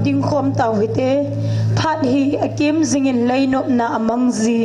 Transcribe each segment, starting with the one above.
ding khom tau hite phat hi akim zingin leinop na amang zi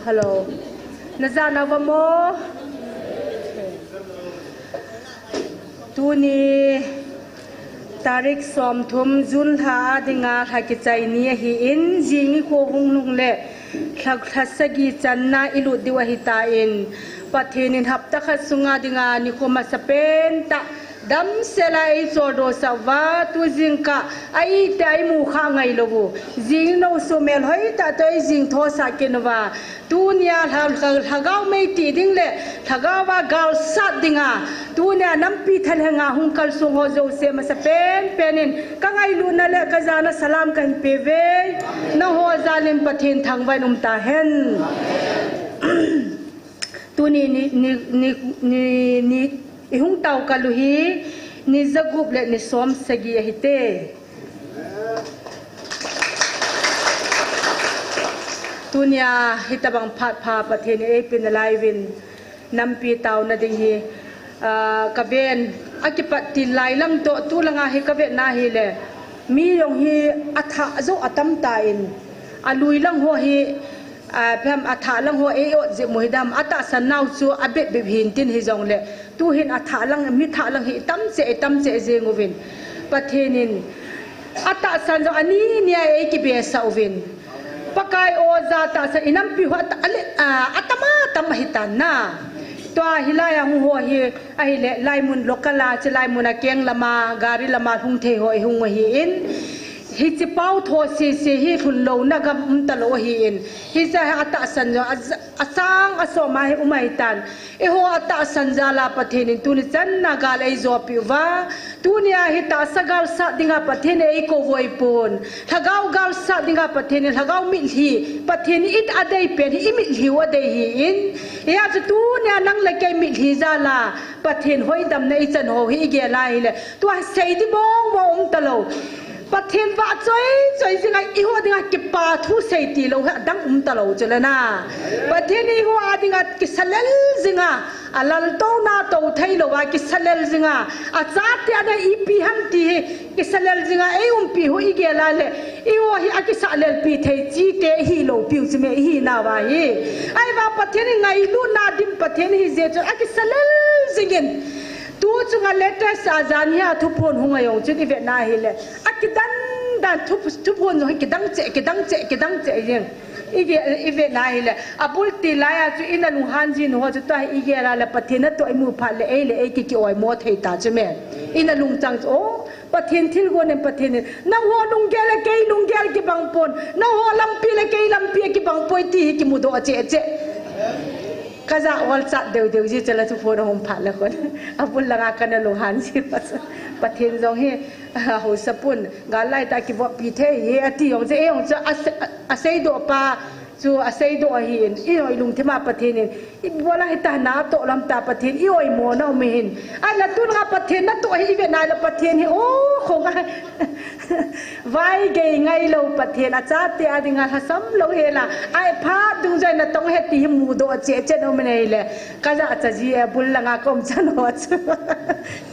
hello nazana vamo tu ni tarik som thum jun tha dinga thaki chai ni hi in jingi ko hung nung le thak thasagi channa ilu diwa hita in pathenin hapta khasunga dinga ni ko masapen ta dam selai zodo sawa tu jingka ai tai mu kha ngai lobu jing no somel hoi ta toi jing tho sa kenwa tunia thagau mei ti ding le thagawa gal sat dinga tunia nampi thalanga hungkal sung ho jo se masapen penin kangai lu na le kazana salam kan peve na ho zalim pathin thangwai ta hen tuni ni ihung tau kaluhi ni zagup le ni som sagi hite tunia hitabang phat pha pathen e pin laivin nampi tau na ding hi kaben akipat ti lai lang to tu langa hi kabe na hi le mi yong hi atha zo atam ta in alui lang ho hi pham atha lang ho e o je mohidam ata sanau chu abet be hin tin hi jong le tu hin atha lang mi tha lang hi tam che je ngovin pathenin ata san jo ani nia e ki be sa ovin pakai oza ta sa inam pi ho atama tam hitan na to hilaya hu ho hi ai le laimun lokala che laimun a keng lama gari lama hung the ho hung hi in hi chi pau tho si hi thun lo na gam ta lo hi in hi sa ata san jo asang aso ma hi umai tan e ho ata san jala pathin tu ni chan na gal ei zo pi wa tunia hi ta sagal sa dinga pathin ei ko voi pon thagau gal sa dinga pathin thagau mi hi pathin it adai pen hi mi hi wa dei hi in ya chu tunia nang le ke mi hi jala pathin hoi dam nei chan ho hi ge lai le tu sei di bong bong ta lo pathen ba choi zinga i ho dinga ki pa thu sei ti lo dang ta lo chelana pathen i ho adinga ki salel zinga alal to na to thai lo wa ki salel zinga a cha te ada i pi ham ti ki salel zinga e pi ho i ge la le i ho hi a ki salel pi thai chi te hi lo pi u me hi na wa hi ai ba pathen ngai lu na dim pathen hi je a ki salel zingin tu chunga latest azania thu phon hunga yong chu ni ve na hi le akidan dan thu phon no kidang che yen ige na hi le abul ti la ya chu ina lu hanji no chu ta ige la le pathina to imu pha le e ki oi mo thei ta chu me ina lung chang o pathin thil go ne pathin na ho lung gel ki bang pon na ho lampi le ke lampi ki bang poi ti ki mu do che kaza wal chat deu ji chala chu phone hom pha la kon apul langa kana lo han si pathin jong he ho sapun galai ta ki bo pi the ye ati yong je yong cha asei do pa chu asei do hin i oi lung thema pathin i bola hita na to lam ta pathin i oi mo na me hin ala tu nga pathin na to hi ve na la pathin hi o khonga vai ge ngai lo pathin a cha te adinga hasam lo hela ai pha dung jai na tong he ti mu do che no me nei le kaza cha ji e bul langa kom chan ho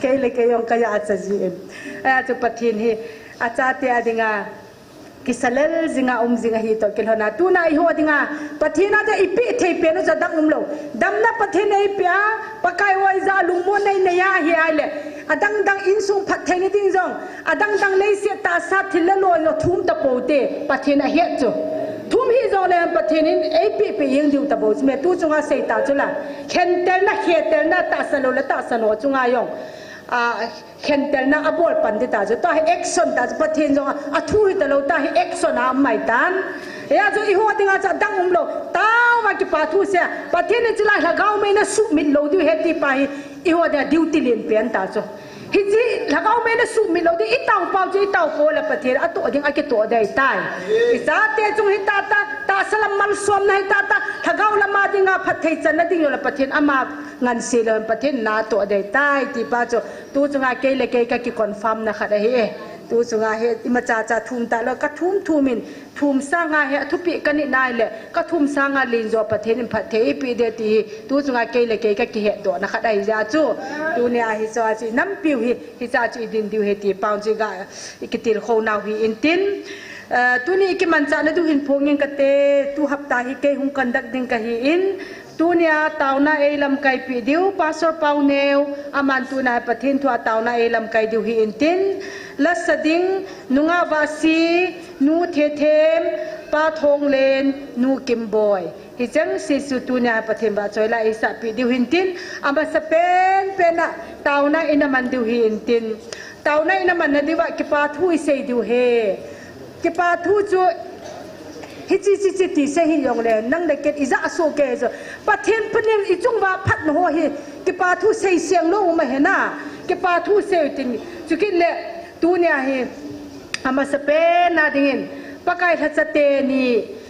ke le ke yong ka ya cha ji a chu pathin hi a cha te adinga kisalel zinga zinga hi to kelhona tuna I ho dinga pathina da ipi thei pe no jadang lo damna pathina ipya pakai wai za lungmo nei ne ya hi ale adang dang insung phat thei ni ding jong adang dang lei se ta sa thilla lo no thum ta pote pathina he chu thum hi zo le pathin ipi yeng diu ta bo me tu chunga sei ta chula khentel na ta salo la ta sano chunga yong khentel na abol pandita jo ta action ta pathin jo athu hi ta lo ta action a mai tan ya jo I ho dinga cha dang lo ta wa ki pa thu se pathin ni chila lagau me na su mit lo du heti pa I ho da duty len pen ta jo hi ji lagau me na su mit lo di I tau po la pathin a to ding a ki to dai tai I za te chung hi ta salam mal som na hi ta lagau la ma dinga phat thei chan na ding yo la pathin ama ngan se le pathin na to dai tai ti pa jo tu chunga ke le ke ka ki confirm na kha da he tu chunga he ima cha thum ta lo ka thumin thum sanga he thupi kani nai le ka thum sanga lin jo pathin phat thei pi de ti tu chunga ke le ke ka ki he do na kha dai ja chu tu ne a hi so chi nam piu hi cha chi din diu he ti paung chi ga ikitil kho naw hi in tin tu ni ki man cha na du hin phongin ka te tu hapta hi ke hung kandak ding ka hi in tunia tauna e lam kai pi diu pastor pauneu aman tu na pathin thua tauna e lam kai diu hi intin la sading nunga wasi nu the them pa thong len nu kim boy hi chang si su tunia pathin ba choi la isa pi diu hintin ama sa pen pena tauna ina man diu hi intin tauna ina man na diwa ki pa thu i sei diu he ki pa thu chu hi chi ti se hi yong le nang le ket iza so ke zo pathen panin I chung wa phat no hi ki pa thu sei siang lo ma he na ki pa thu se tin chu kin le tu nya hi ama sa pe na dingin pakai tha chate ni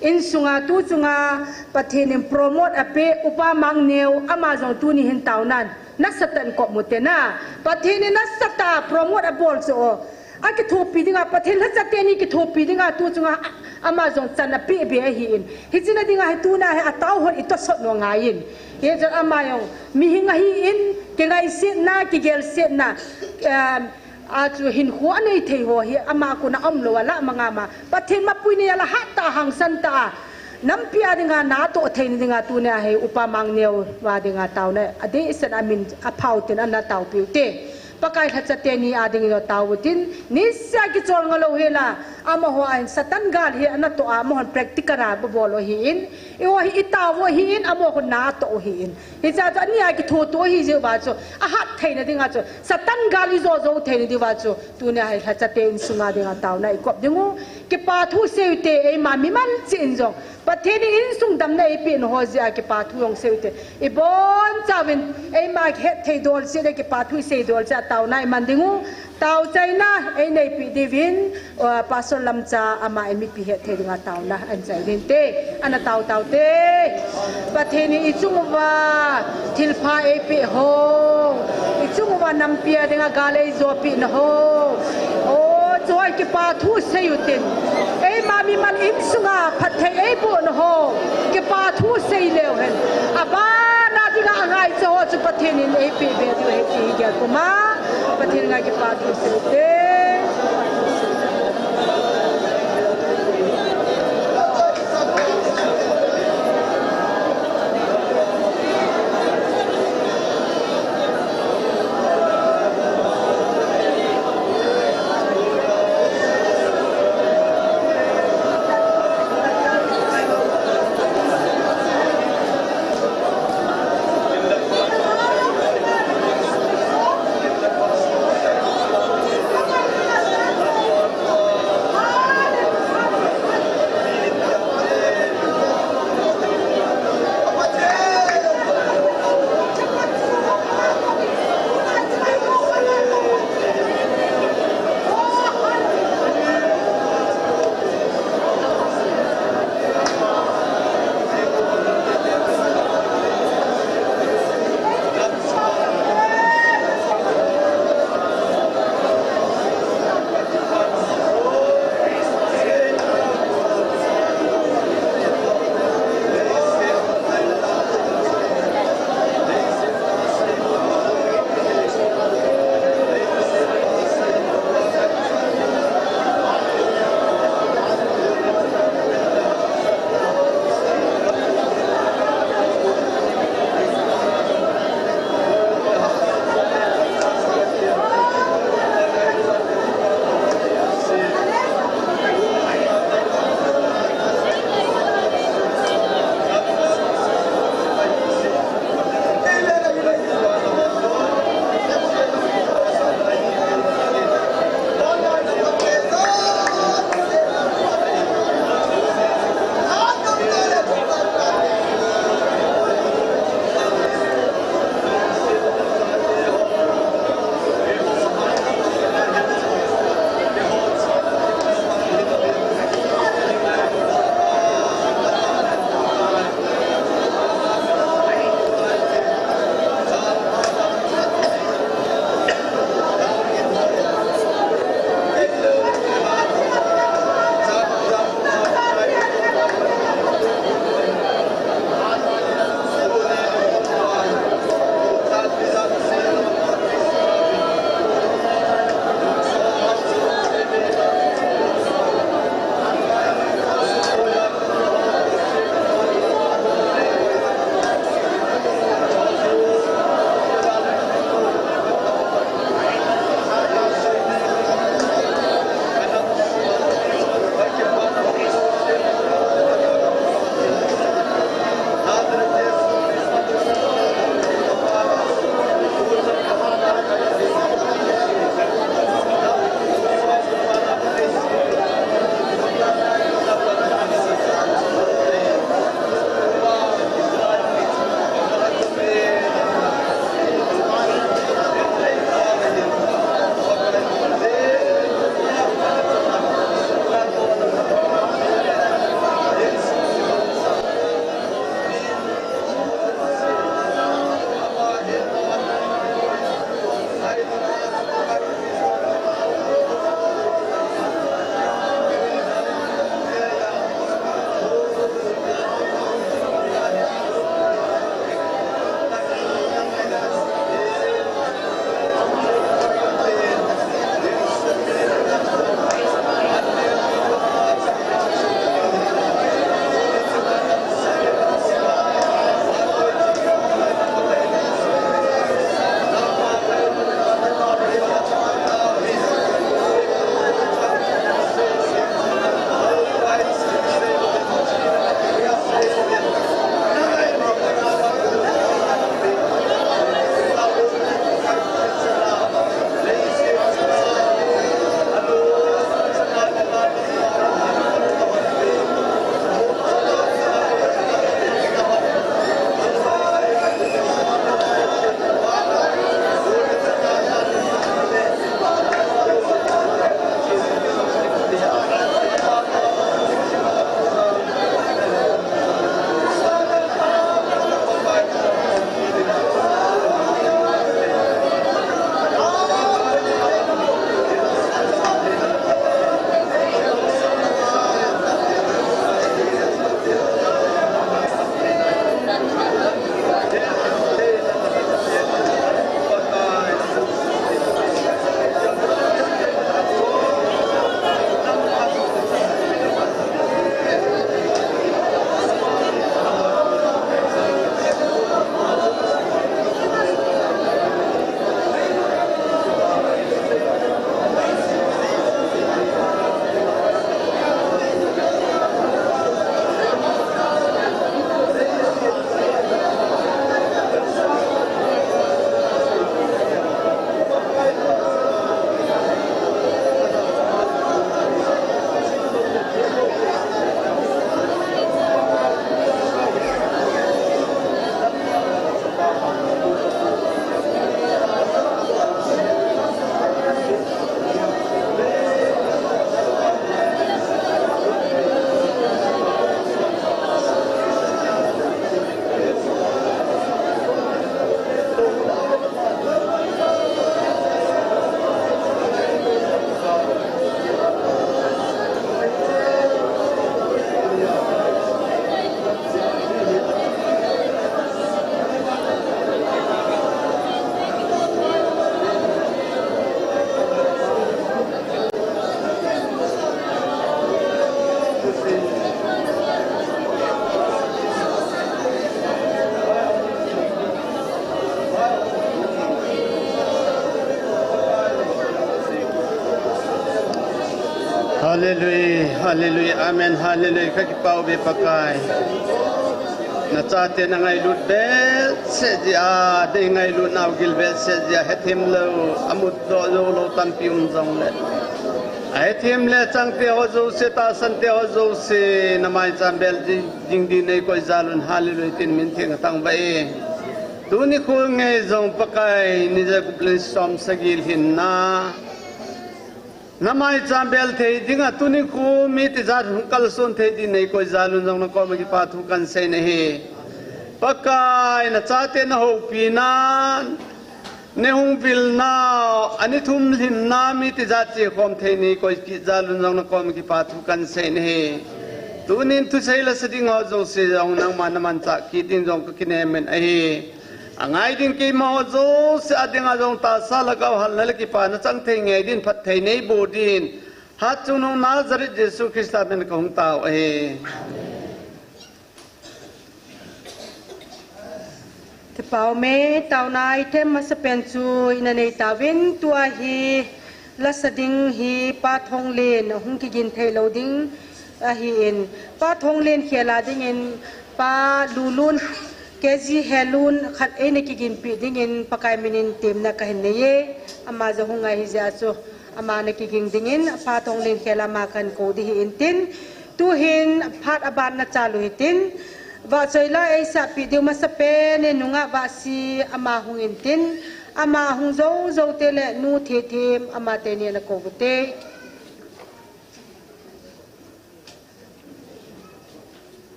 in sunga tu chunga pathen promote ape upa mang neu ama jong tu ni hin taunan nasatan ko mutena pathen nasata promote abol so aki thopi dinga pathen la chate ni ki thopi dinga tu chunga amazon chana pi be hi in hijina dinga hi tuna he ataw hon ito sot no ngain he jan amayong mi hinga hi in ke ngai sit na ki gel sit na a chu hin khu anei thei ho hi ama ko na om lo wala manga ma pathen ma pui ni la hatta hang san ta nam pia dinga na to thei ni dinga tu na he upamang neu wa dinga taw na ade isan amin a phau tin an na taw pi te pakai thachate ni ading lo tawutin nisya ki chol ngalo hela ama ho an satan gal hi ana to amo hon practical bo bolo hi in e ho hi itawo hi in amo ko na to hi in hi cha to ani ki tho to hi je ba cho a hat theina dinga cho satan gal I zo theina di ba cho tu ne hai thachate in sunga dinga taw na ikop dingu ki pa thu seute e ma mi man chin zo patheni in sung dam na ipi no ho ja ki pa thu yong seute e bon chawin e ma het thei dol se de ki pa thu se dol cha taw na man dingu taw chaina e nei pi divin pastor lamcha ama emi pi het thei dinga taw na an chai din te ana taw te patheni I chungwa thilpha e pi ho I chungwa nam pia dinga gale zo pi na ho o joy ki pa thu se yutin e ma mi man in sunga phathe e bo no ho ki pa thu se leo hen aba na diga angai cho chu patheni e pi be du he ti ga kuma patheni ga ki pa thu se te Hallelujah, hallelujah, amen, hallelujah. Kakipau be pakai. Na chate na ngai lut bel se dia de ngai lut nau gil bel se dia hetim lo amut do lo tampium zong le. Hetim le chang te ho zo se ta san te ho zo se na mai cham bel jing di nei ko zalun hallelujah tin min thing tang ba e. Tu ni khu ngai zong pakai ni ja kuplen som sagil hin na. Namai chambel thei dinga tuni khu mi ti zat kal sun thei di nei ko zalun jong na ko ma ki pa thu kan se ne he pakai na chate na ho pi na ne hung bil na ani thum lim na mi ti zat che khom thei ni ko ki zalun jong na ko ma ki pa thu kan se ne he tunin tu sei la siding ho zo se jong nang man man cha ki tin jong ki ne men a he angai din ki mo zo se adinga jong ta sa lagaw hal nal ki pa na chang thei nge din phat thei nei bo din ha chunu nazaret jesu christa ben ka hum taw e te pau me tau nai tem ma se pen chu ina nei tawin tua hi la sading hi pa thong len hung ki gin thei lo ding a hi in pa thong len khela ding in pa lulun kezi helun khat ene ki gin pi ding in pakai minin tim na ka ne ye ama za hunga hi ja so ama na ki ging ding in pa tong len khela ma kan ko di in tin tu hin phat aban na chalu hi tin wa choila ei sa pi de ma sa pe ne nunga wa si ama hung in tin ama hung zo zo te le nu the them ama te ne na ko te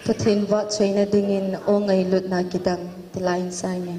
Katin wat China dingin o ngay lut na kitang tilayin sa niya.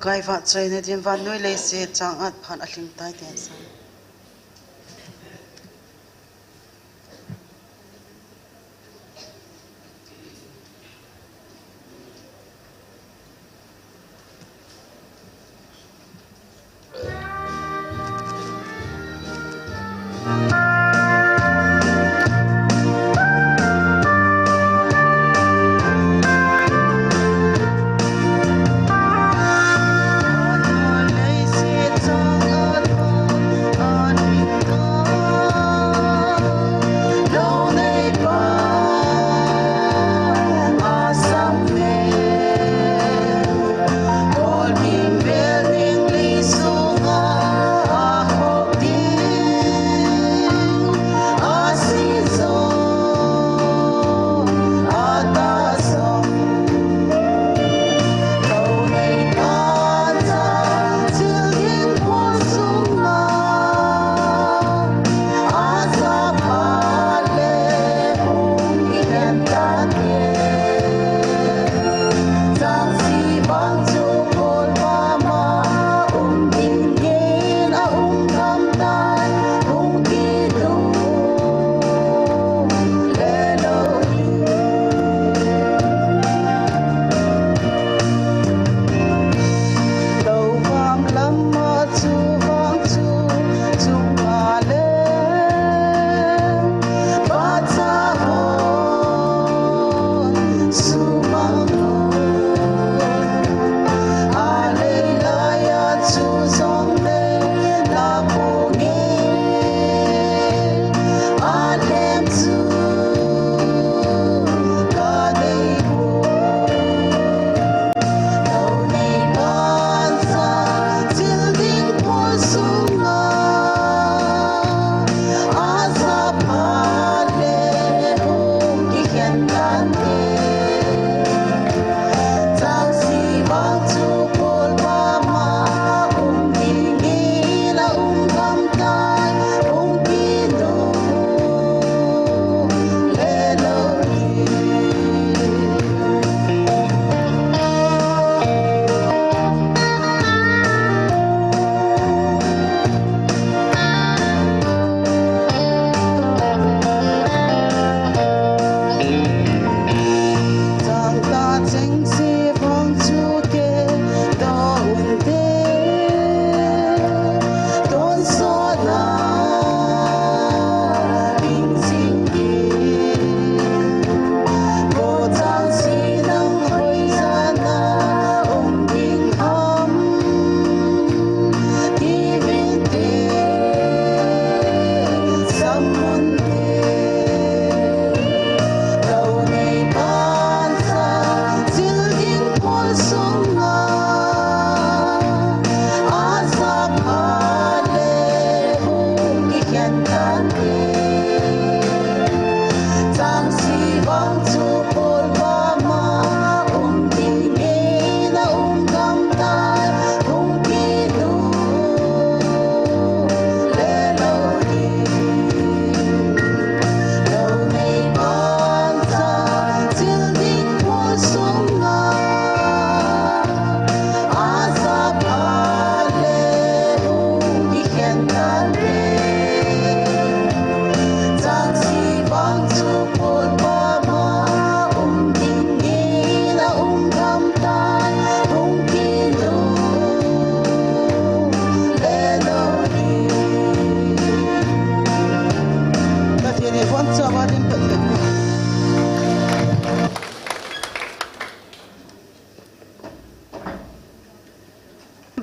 pakai va chai na din van noi le se chang at phan ahling tai te sa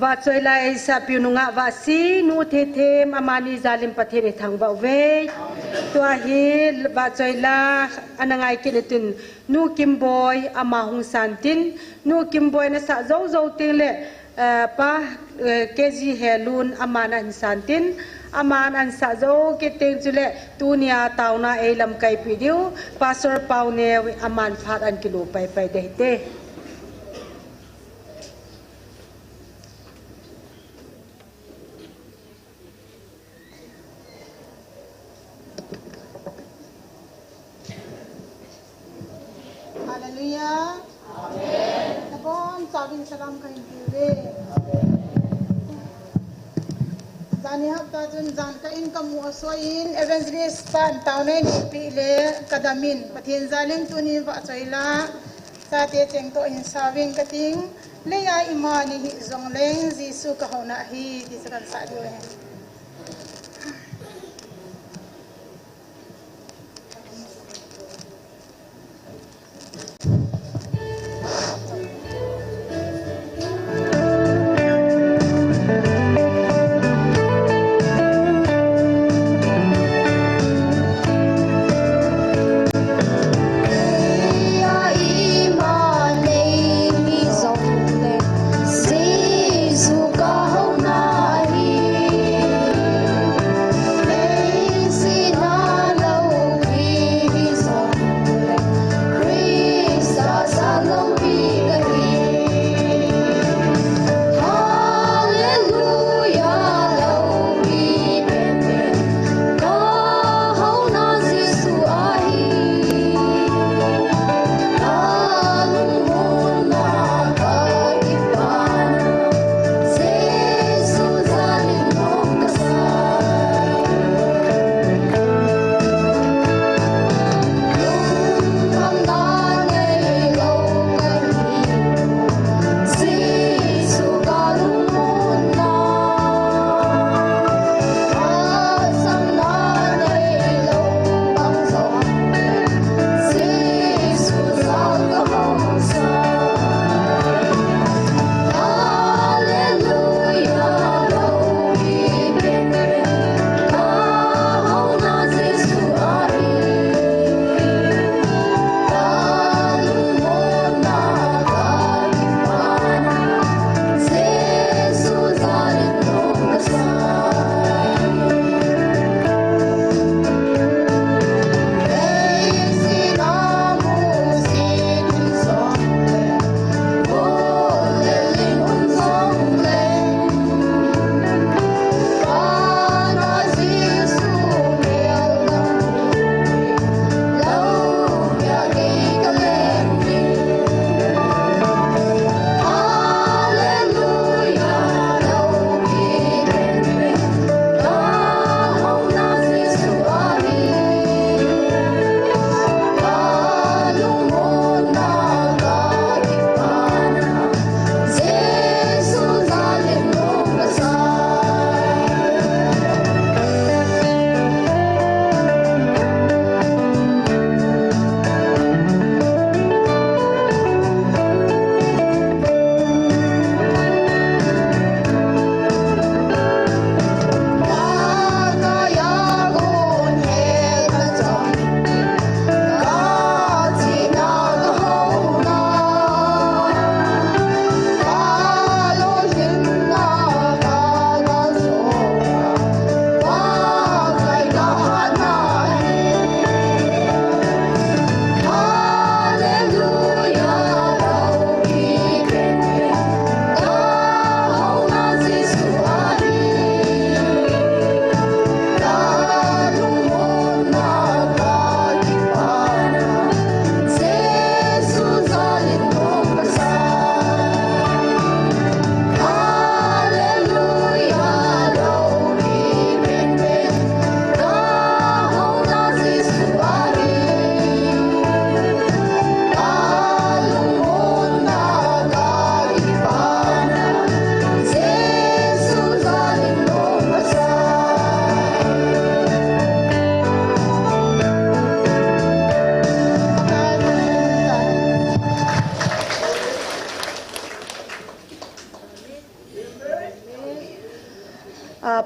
va choi lai sa piununga va si nu the them amani zalim pathere thang ba ve tua hi va choi la anangai kinetun nu kimboy ama hung santin nu kimboy na sa zo zo tele pa keji helun amana santin aman an sa zo ke teng chule tunia tauna elam kai pidiu pastor paune aman phat an kilo pai pai de te Hallelujah. Amen. Nabon, sabi sa lam kayo Zani hak ta jun zan ka in kamu soin evangelist pan taune ni pile kadamin pathin zalim tuni wa choila sa te cheng to in sawing kating leya imani hi zongleng jisu ka hona hi ti sakan sa dio he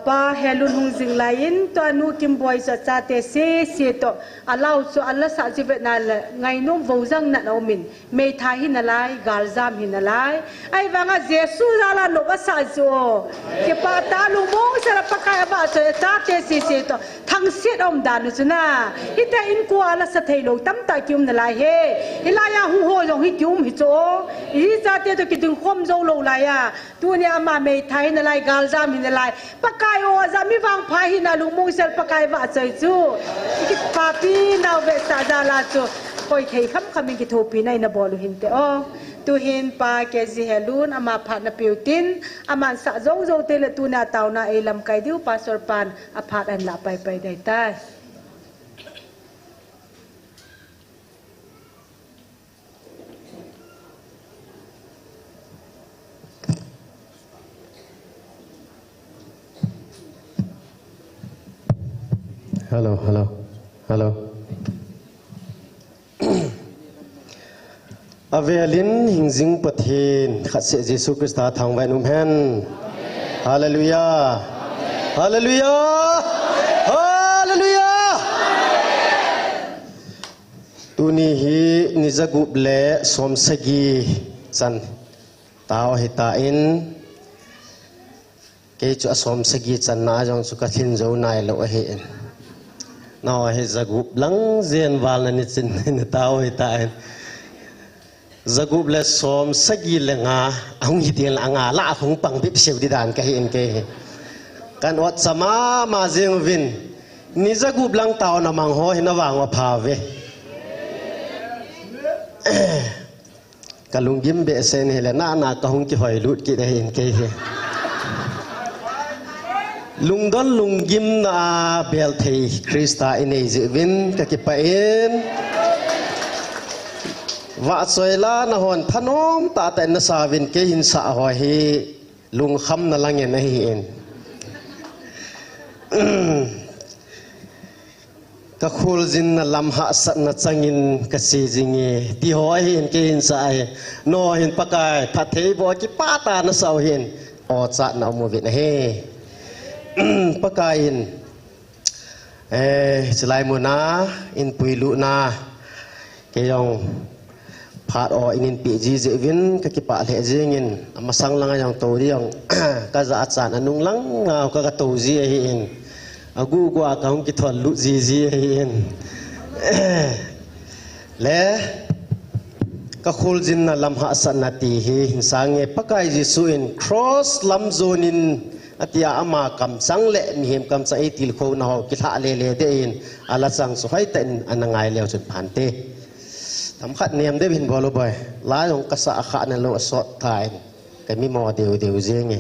pa helun hung jing lain to anu kim boy sa cha te se to allow so alla sa ji vet na ngai nom vo jang na no min me tha hin alai gal jam hin alai ai wanga jesu la no ba sa jo ke pa ta lu mong sa pa ka ba so cha te se to thang set om dan nu chuna ita in ko ala sa thei lo tam ta kyum na lai he hilaya hu ho jong hi kyum hi cho i cha te to ki dung khom zo lo lai ya tu ne ama me thai na lai gal jam hin alai pakai o zami wang phai hin alu mong sel pakai ba chai chu ki papi na ve sa da la chu koi thei kham khamin ki thopi nai na bolu hin te o tuhin pa ke zihelun ama phat na piutin aman sa zo zo te le tu na taw na elam kai diu pastor pan aphat an la pai pai dai tai Hello. Avelin hingjing pathin khatse Jesu Christa thangwai num hen. Hallelujah. Hallelujah. Hallelujah. Tuni hi nizagup le somsagi san taw hitain ke chu somsagi chan na jong chu ka thin zo nai lo he nào hay zagup lăng ziền vào là nít xin tao hay tại zagup là xóm sagi là ngà ông hi tiền là ngà lạ không bằng bếp siêu đi đàn cái hiện cái kan wat sama mà riêng vin ni zagup lăng tao nằm mang hoa nó vàng và phà về cả lùng gim bệ sen hay là na cả không chỉ hỏi lụt cái hiện cái lung don lung gim na bel thei Krista inei zivin ka kipain wa soila na hon thanom ta ta na savin ke hin sa ho hi lung kham na lang en hi en ka khul jin na lam ha sat na changin ka si jingi ti ho hi en ke hin sa ai no hin pakai tha thei bo ki pa ta na sau hin o cha na mo vin he pakain selai muna in puilu na kayong phat o inin piji zevin kakipa le jingin amasang lang yang to diang kaza achan anung lang ka ka to ji hin agu gwa ka hong ki thon lu ji hin le ka khul jin na lam ha san na ti hi hinsange pakai jisu in cross lam zonin atia ama kam sang le mihem kam sa etil kho na ho ki tha le le de in ala sang so hai ten anangai leo chun phante tam khat niam de bin bolo boy la yong ka sa kha na lo sot thai ka mi mo deu deu jenge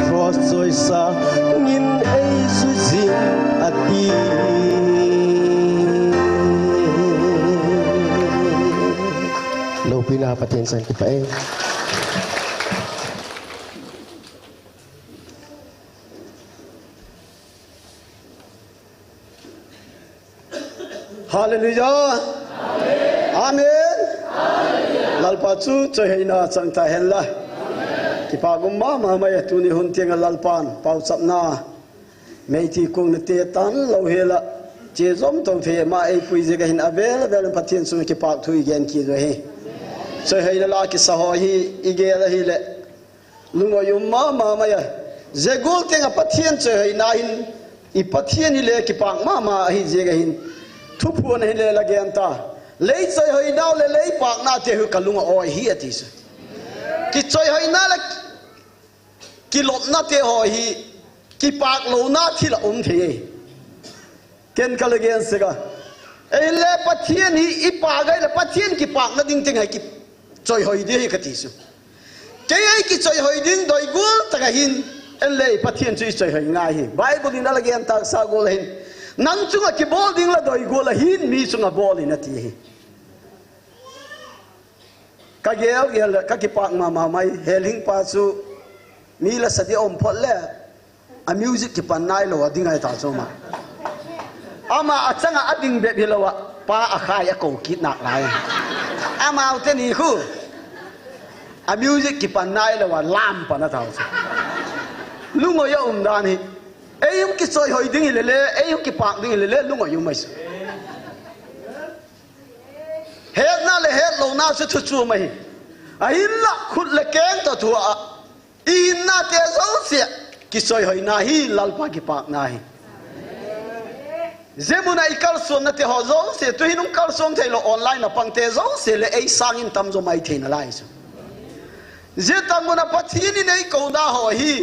cross rồi sa nghìn ấy su zin ati lâu pina paten san ki pae Hallelujah. Amen. Lalpa chu choi heina chang ta hella. Ki pa gum ma mai tu ni hun tiang lalpan pau sapna. Mei ti kung te tan lo hela. Che zom tong the ma ei pui je ga hin avel vel pathian su ki pa thu igen ki zo he. Choi heina la ki sa ho hi ige la hi le. Lungo yum ma mai je gol tenga pathian choi heina hin I pathian ni le ki pa ma hi je ga hin thu phuan hi le la gen ta lấy chơi hơi đau lấy bạc na thì hư cả lung oi hi ati su ki chơi hơi na la ki lop na te ho hi ki bạc lo na thi la thi ken ka le gen se ga ei le pathian hi I pa ga le pathian ki bạc na ding ting hai ki chơi hơi đi ka ti su ke ai ki chơi hơi ding doi gul ta ga hin en le pathian chui chơi hơi ngai hi bible in la gen ta sa gol hin nang chunga ki bol ding la doi gol hin mi chunga bol in ati hi ka gel ka ki pak ma mai heling pa chu mi la sadi om phot le a music ki pan nai lo adingai ta choma ama achanga ading be bilowa pa a khai a ko kit nak lai ama te ni khu a music ki pan nai lo wa lam pa na ta chu lungo ya dan hi eyum ki soi hoi ding le eyum ki pak ding le lungo yu mai hết na le hết lâu na sẽ thu chu mày ai la khut le keng to thua in na te zo se ki soi hoi na hi lalpa ki pak na hi zemuna ikal son na te ho zo se tu hinung kal son thelo online na pang te zo se le ei sang in tam zo mai the na lai su je tam na pathini nei ko da ho hi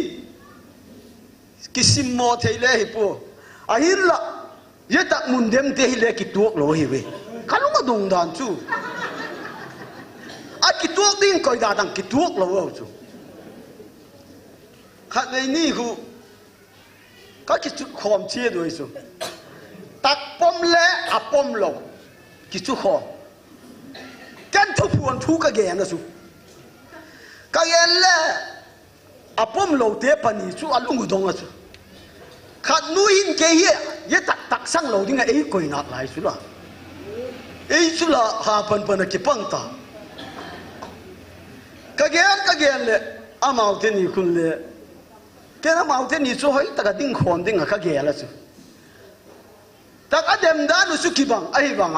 kisim mo the le hi pu ai la ye tak mun dem te hi le ki tuok lo hi we kalung adung dan chu a ki tuok ding koi da dang ki tuok lo chu khat nei ni hu ka ki chu khom che doi chu tak pom le a pom lo ki chu khom kan thu puan thu ka ge na chu ka yen le a pom lo te pani chu alung dong a chu khat nu hin ke ye tak tak sang lo ding ei koi nak lai chu la ei chu la ha pan ki pang ta ka gen le amau te ni kun le ke na mau te ni chu hoi ta ka ding khon ding ka ge la chu tak adem da nu su ki bang ai bang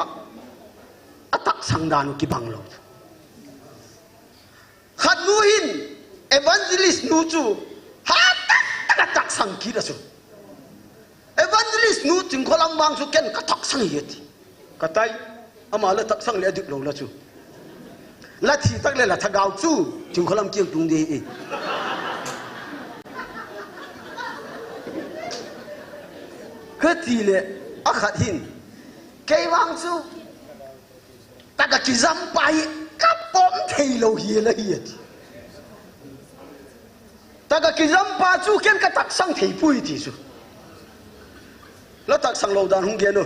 a tak sang da nu ki bang lo khat nu hin evangelist nu chu ha tak sang ki la chu evangelist nu ting kholang bang chu ken ka tak sang yeti ka tai ama la tak sang le dik lo la chu la thi tak le la thagau chu ting kholam kieng tung de e khati le akhat hin kei wang chu ta ka ki zam pai ka pom thei lo hi la hi ta ka ki zam pa chu ken ka tak sang thei pui ti chu la tak sang lo dan hung ge no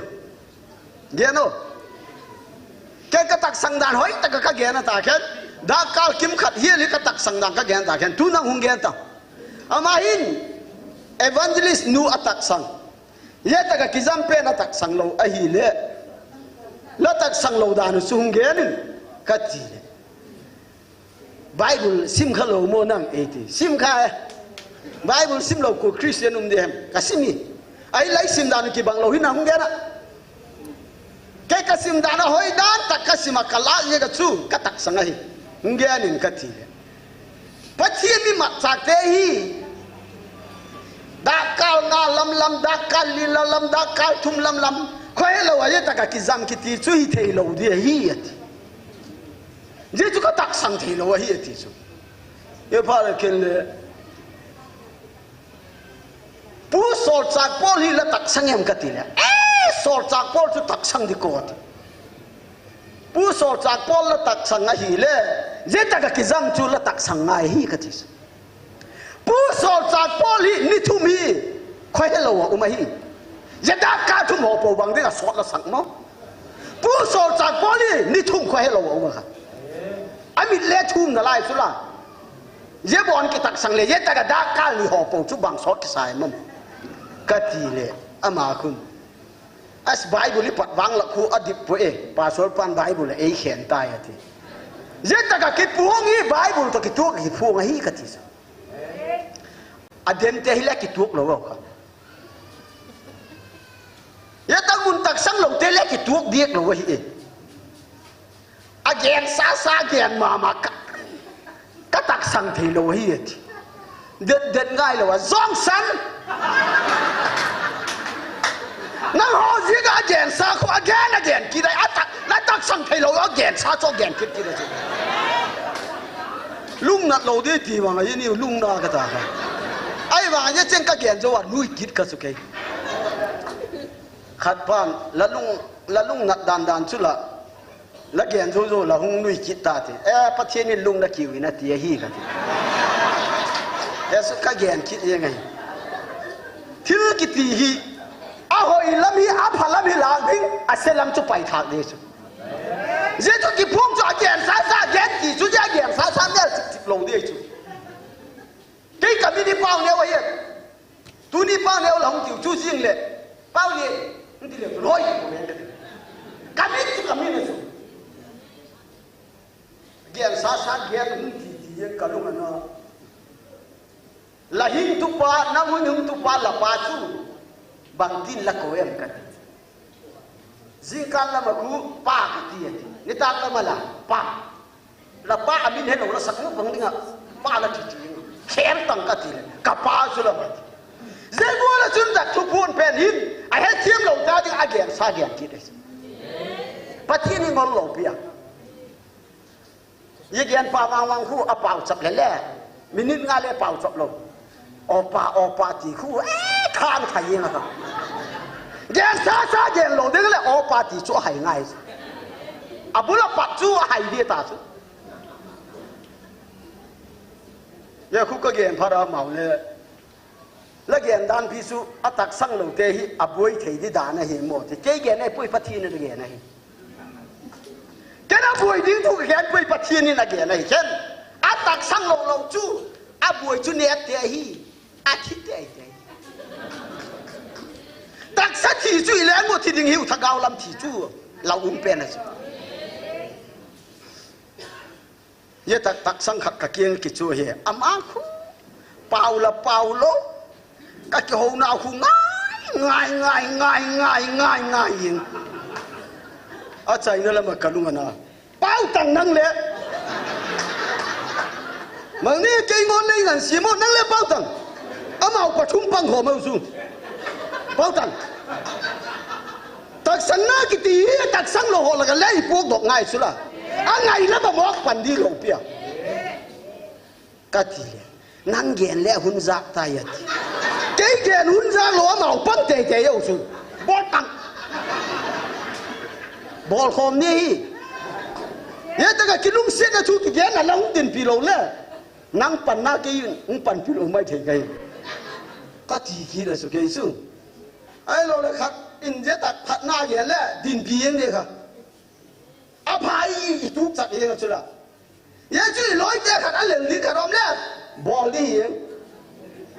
ke ka tak sang dan hoi ta ka ge na ta khen da kal kim khat hi li ka tak sang dan ka ge ta khen tu na hung ge ta ama hin evangelist nu atak sang ye ta ka kizam pe na tak sang lo a hi le la tak sang lo dan su hung ge nin ka ti le bible sim kha lo mo nang e ti sim kha bible sim lo ko christian de hem ka simi ai lai sim dan ki bang lo hin hung ge na ke kasim dana hoi dan tak kasima kala ye ga chu ka tak sanga hi ngeanin ka ti pathi mi mat sa te hi da kal na lam da kal li lam da kal thum lam khoi lo ye ta ka kizam ki ti chu hi thei lo di hi ati je chu ka tak sang thei lo hi ati chu ye pha le ken le pu sol chak pol hi la tak sang em ka ti le sol chak pol chu tak sang di ko ati pu sol chak pol la tak sang hi le je ta ka kizam chu la tak sang ngai hi ka ti pu sol cha poli ni thumi khoi hello uma hi yada ka thum ho po bang de ka sot la sang mo pu sol cha poli ni thum khoi hello uma kha ami le thum na lai sula ye bon ki tak sang le ye ta ga da ka ni ho po chu bang sot ki sai mom ka ti le ama khum as bible pat wang la khu adip po e pa sol pan bible e khen tai ati ye ta ga ki puangi bible to ki tu ki puang hi ka ti sa adem te hila ki tuok lo ka ya ta mun tak sang lo te le ki tuok diek lo hi e again sa again mama ka tak sang the lo hi e det ngai lo zong san nang ho ji ga again sa ko again ki dai atak na tak sang the lo again sa cho again ki dai lung nat lo de ti wang ai ni lung na ka ta ai và nhớ trên các kiện cho nuôi kít cả số cái khát pan là lung nát đàn chút là kiện cho là hung nuôi kít ta thì phát hiện nên lung đã kêu na tia hi cả số các kiện kít như này thiếu kít hi hồi làm hi áp làm hi làm đi sẽ làm cho bài thạc đi chứ giờ cho kịp phong cho kiện sa kiện chỉ cho gia kiện sa nghe lâu đi chứ cái cả đi bao nhiêu vậy tu đi bao nhiêu là không chịu chú riêng lệ bao nhiêu không thì được rồi cái này là gian sa gian không thì cả lúc nó là hình tu pa năm hình tu pa là pa chú bằng tin là cô em cả riêng can là mà cứ pa cái gì người ta là là pa amin hết rồi là sắc nước bằng tiếng pa là chỉ khen tăng cái gì cả pa rồi mà dễ mua là chúng ta chụp buồn pen hin ai hết thêm lâu ta thì ai ghen sa ghen kia đấy bắt thiên ni ngon lâu bia ye ghen pa wang khu a pau chập lẹ minute nga le pau chập lâu opa thì khu khan khai yên à ghen sa ghen lâu đấy là opa thì chỗ hay ngay à bữa là bắt chú hay đi ta chứ giờ khu cái gen phá ra màu này là gen đan pi su attack sang lâu te hi abuai thấy đi đàn này một thì cái gen này bui phát thiên này gen này cái nó bui đi thu cái gen bui phát thiên này gen này chân attack sang lâu chú abuai chú nét te hi athit te tak sát thì chú lên một thì đình hiệu thằng gạo làm thì chú lâu pen này ye tak sang khak ka kieng ki chu he ama khu pau lo ka ki ho na khu ngai yin a chai na la ma kalunga na pau tang nang le mang ni ke ngon nei ngan si mo nang le pau tang ama ko thum pang ho mau su pau tang tak sang na ki ti tak sang lo ho la ka lei puak dok ngai su la ngày nó mà móc phần đi lộp bia cái gì năng ghen lẽ hun giặc tay cái ghen hun giặc lúa màu bắn tê yêu su bót tăng bol hôm ni nhớ ta cái lung xếp là chú cái ghen là lông tiền phi lô lẽ năng phần na cái năng phần phi lô mấy thế cái gì là số cái su ai lo là khát in thế ta khát na ghen lẽ tiền phi như thế à phải itu chắc gì nữa chứ là, giờ chú nói thế khát ăn liền đi khát om đấy, bỏ đi,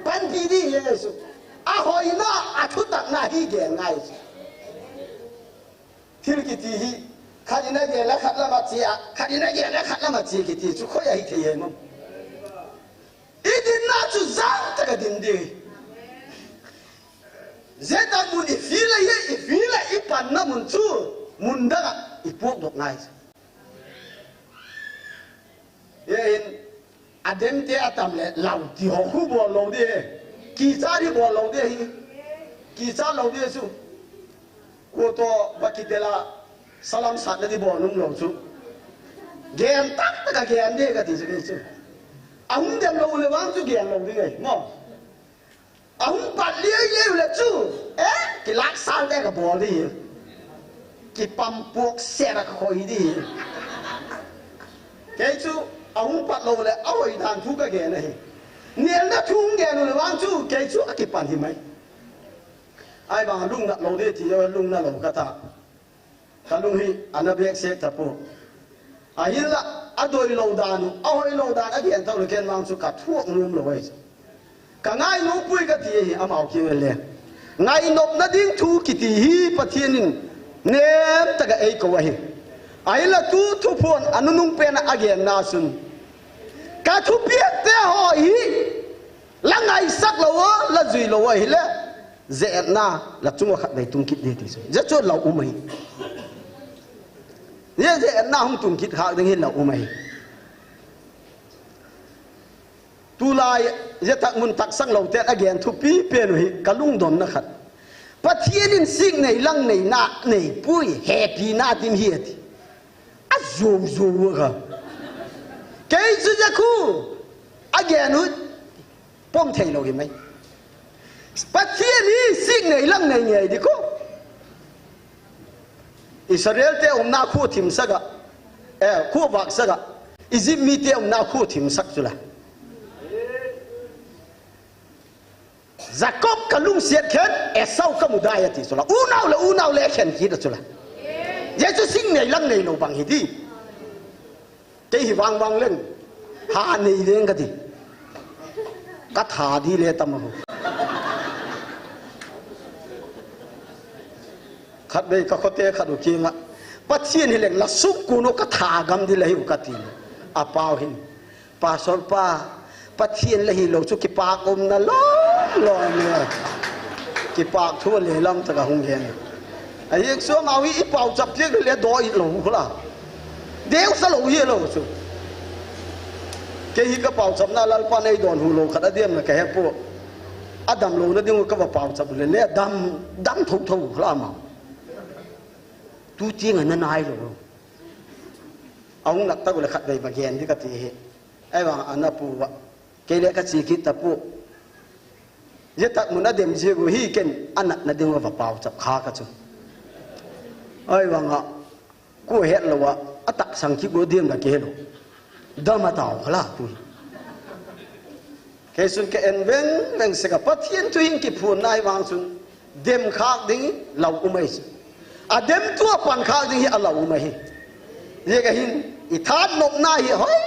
bán đi đi vậy chứ, à hồi nó à chút tặng na hi ghen ngay, thì cái gì khát đi này ghen là khát là mà chi à, khát đi này ghen là khát là mà chi cái gì chú khơi ai thấy em không, ít đi na chú giang ta cái điểm đi, giờ ta muốn phi lại ít pan na muốn chú muốn đó ipuak dok ngai ye adem te atam le lau ti ho khu bo lo de ki cha ri bo lo de hi ki cha lo de su ko to bakitela salam sat le di bo nung lo su gen tak ta ka gen de ka ti su ahung dem lo le wang su gen lo de ngai mo ahung pat le le su ki lak san de ka bo de cái pam buộc xe là khôi đi cái chú ông bắt đầu là ôi đàn thu cái này เนี่ยนะทุ่งเดียนหรือว่างชูเกยชูอกิปันหิไหมไอ้บางลุงน่ะเราได้ที่ว่าลุงน่ะเรากระตากะลุงฮีอันนั้นเบียกเสกตะปูไอ้ยินละอโดยเราดานุเอาให้เราดานอเดียนเท่าเลยเกณฑ์วางสุกัดทั่วนุ่มเลยกะง่ายนุ่มปุ้ยกะทีเอามาเอาเกี่ยวเลยง่ายนบนัดดิ้งทูกิตีฮีปะเทียนินเนมตะกะเอกวะฮีไอ้ละทูทุพวนอนุนุ่งเป็นอเดียนนาสุนกะทุเปียเตหอฮีละไงสักละวะละจุยละวะฮีละเจน่าละจุงวะขัดในตุงกิดเดียติสุจะจดเราอุ้มฮีเนี่ยเจน่าหงตุงกิดหากดึงเห็นเราอุ้มฮีตุลายจะตักมุนตักสังเราแต่อเดียนทุปีเปลี่ยนฮีกะลุงดอนนะครับปะเทียนินสิ่งในลังในนาในปุ้ยแฮปปี้นาดิมเฮียติอะจูจูค่ะเกยจุจะคู่อเดียนุป้อมเทเราเห็นไหมปะเทียนี่สิ่งในลังในไงดิกูอิสราเอลเตอมนาคู่ทิมสักะคู่วักสักะอิจิปต์มีเตอมนาคู่ทิมสักจุละJacob kalung siat ken Esau kamu daya ti sola unau le ken kita sola Yesu sing nei lang nei lo bang hidi ke hi wang len ha nei leng ka ti ka tha di le tam ho khat be ka khote khadu ki nga pathian hi leng la sup ku no ka tha gam di le hi ka ti a pau hin pa sol pa pathian le hi lo chu ki pa kom na loเนี่ยกี่ปากทั่วเลยลำตะกะหงเห็นไอ้เอกซัวมาวิอีเป่าจับเทียงเลยดอยหลงเขาล่ะเดี๋ยวสลบเหี้ยเราสุแกฮิกระเป๋าจับน่าลัลปานไอ้ดอนหูโลขัดเดียมนะแกแฮปปุ๊อดัมโลนั่นเดียวก็ว่าเป่าจับเลยเนี่ยดำทุ่งเขาล่ะมาตูจริงอันนั้นนายหรอเอาหนักตะกุเลยขัดไปมาแกนที่กะตีไอ้ว่าอันนั้นปุ๊วะแกเลี้ยกะสีคิดตะปุ๊ยะตักมุนาเดมเจกูฮีเกนอันนั้นนาเดมว่าเปล่าจับขากันจุไอ้วังอ่ะกูเห็นแล้วว่าอัตักสังคิกูเดียมละเกลดามาตาวขลาตุยเคสุนเกนเวงสกับพัทยันตุยิงกิพูนนายวังสุนเดมขากดิ้งเหล่าอุมัยสิอะเดมตัวปันขากดิ้งเหล่าอุมัยเยกหินอิทานนกนายเฮ้ย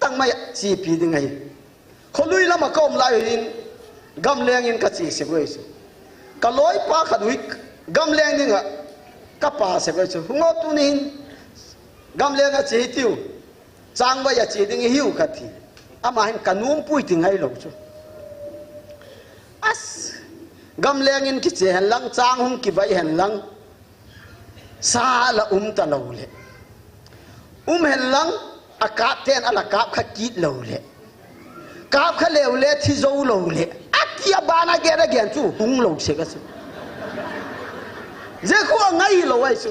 ตั้งไม่จีปีดิ้งไงคนลุยละมาก้มลายหินกำแรงยินกัดสีเสียไว้สิกะลอยป้าขัดวิกกำแรงนี่งะกับป้าเสียไว้สิหัวตุนินกำแรงกัดสีติวจางไว้ยาจีดิ้งหิวกัดทีอามาเห็นกันนุ่มปุ้ยถึงไงหรอกจุอัสกำแรงยินกิจเห็นลังจางหุ่นกิไว้เห็นลังซาละตะเลวเลยเห็นลังอากาศเต้นอากาศขัดกีดเลวเลยกาบขเลวเละที่โจโลเละอักยาบานาเกระเกนจูหุงโลเสกสุเจ้าขวางไงโลไว้สุ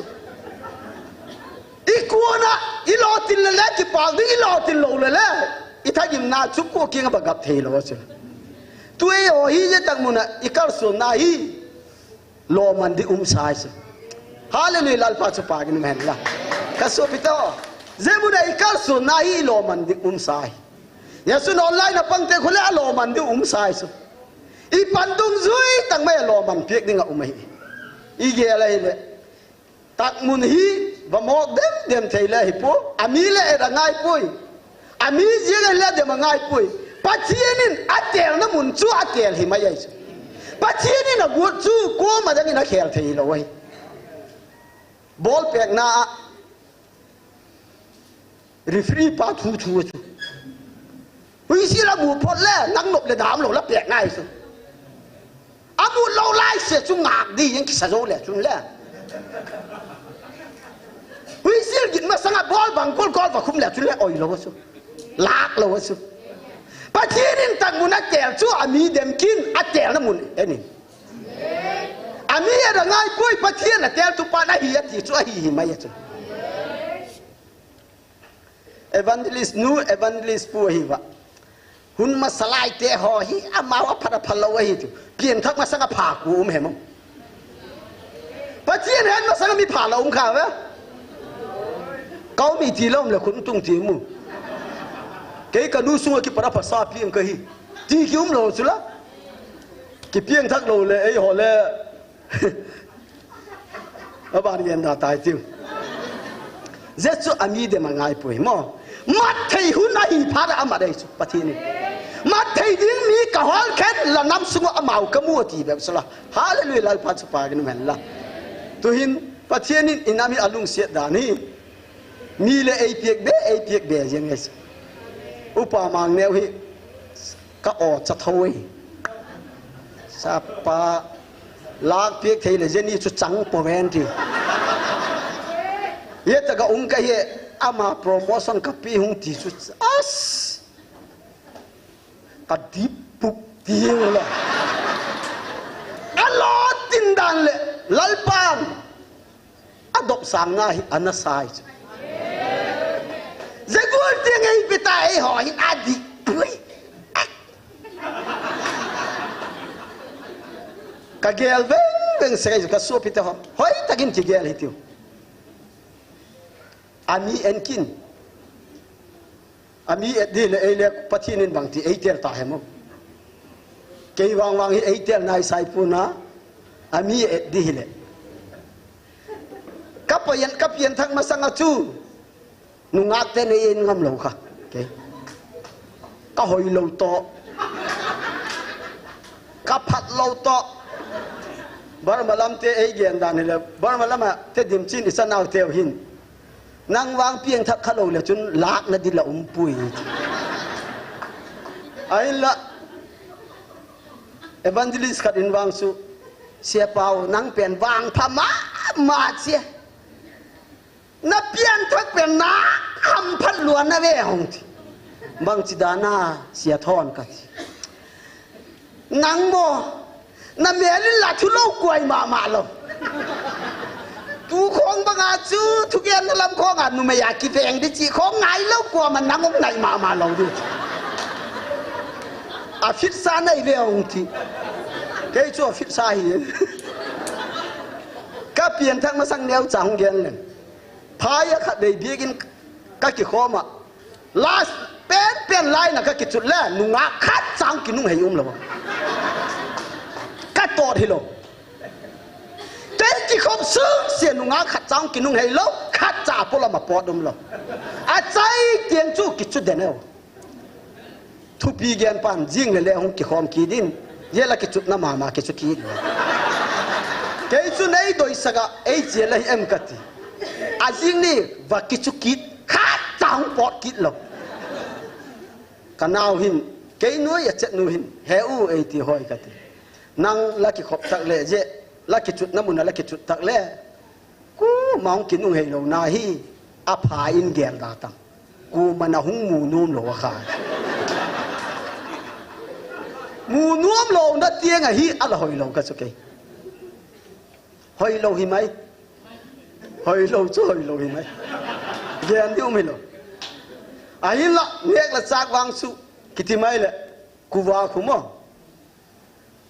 อีกวนน่ะอีหลอตินเละกี่ปากดิอีหลอตินโลเละอีท้ายิมนาชุกกูกิงบักกับเทโลสุตัวเอ๋อฮีจะตั้งมุนะอีกัลสุนาฮีโลมันดิสายสุฮาเลลูยาลปาชุปากินแม่นละกัสโซปิโตเจ้ามุนะอีกัลสุนาฮีโลมันดิสายยาสุนออนไลน์นะปังเตคุเลอโลมันดิสายสุอีปันดุงซุยตั้งไม่โลมันเพียกดิ่งอุไม่อีเกอะไรเลยตักมุนฮีบะโมกเดมเทเลฮิปูอามีเลอระง่ายปุยอามีเจเลเดมง่ายปุยปัจเจียนินอัดเตลนะมุนจูอัดเตลหิมายสุปัจเจียนินนะกูจูกูมาจังอินะเขียลเทโลไว้บอลเปียกนารีฟรีปาทูจูวิสิระบูพอแล้วนังหนบเลยดามหลงแล้วเปียกง่ายสุดอาบูเราไล่เสียจุงหากดียังกิสโซเลยจุงแล้ววิสิระกินมาสังบอลบังกอลว่าคุ้มแล้วจุงแล้วอ่อยเราสุดลากเราสุดปัจจุบันตั้งมุนเตลชั่วอามีเดมกินอัเตลน้ำมุนเอ็นี่อามีอะไรง่ายปุ้ยปัจจุบันเตลตุปานาฮีที่ชั่วฮีไม่สุดevangelist nu evangelist ปุ้ยว่าหุ่นมาสลายเตะหอฮีอามาว่าพันละวะฮีตุเปลี่ยนทักมาสังผ่ากูเห็นมั้งปัจจุบันเห็นมาสังมีผ่าเราข่าวะเขามีทีล้มเลยคุณตุ้งทีมูเกี่ยกับนู้สูงกี่ปราภาษาเพียงก็ฮี ti kium lo chula ki piang thak lo le ei ho le abar yen da tai tiu zetsu ami de mangai pui mo mat thei hun ai phara amadai chu pathini mat thei ding mi ka hol khet la nam sungo amau ka mu ti be sala hallelujah lal pa chu pa gin men la tu hin pathianin inami alung siat da ni mi le ei piek be jeng ngai upa mang neu hi ka o cha thoi sa pa lak piek thei le jeni chu chang po ven ti ye ta ga ung ka ye ama promotion ka pi hung ti chu as ka dip puk tieng la alo tin dan le lalpan adop sang na hi anasai zegul tieng ei pita ei ho hi adi ui ka gel veng sei ka so pita ho hoi takin ti gel hitiu ami enkin ami edile ele pathinin bangti eitel ta hemo kei wang hi eitel nai sai puna ami edile kapian thak masanga chu nungak te nei en ngam lo kha ke ka hoi lo to ka phat lo to bar malam te ei gen dan le bar malam te dim chin isanau teu hin nang wang piang thak khalo le chun lak na di la pui ai la evangelist khat in wang su sia pau nang pen wang phama ma sia na pian thak pen na kham phat luan na ve hong thi bang chi dana sia thon ka nang mo na melin la thu lo kwai ma lo tu khong banga chu thu gen na lam khong nu ma ya ki pheng di chi khong ngai lo kwa man nang ong nai ma lo du a fit sa nai ve ong thi ke chu fit sa hi ka pian thak ma sang neu chang gen len phaya kha dei biegin ka ki khoma last pen line na ka ki chut la nu nga khat chang ki nung hei lo ka tot hi lo cái gì không sướng xiên nung ngã khát trong cái nung hay lâu khát trả po là mà po đom lo à trái tiền chú cái chút đền nào thu pi gen pan riêng là lẽ không cái khom kỳ din vậy là cái chút na mà cái chút kỳ cái chút này đôi saga ấy chỉ là em cắt à riêng này và cái chút kỳ khát trong po kỳ lo cái nào hin cái núi à chết núi hin heo ấy thì hỏi cắt năng là cái khop tắc lệ dễ la ki chut namun la ki chut tak le ku maung kin ung hei lo na hi a pha in gel da tang ku mana hung mu num lo kha mu num lo na tieng a hi ala hoi lo ka chu ke hoi lo hi mai hoi lo chu hoi lo hi mai gen diu mi lo a hi la nek la chak wang su kiti mai le ku wa khu mo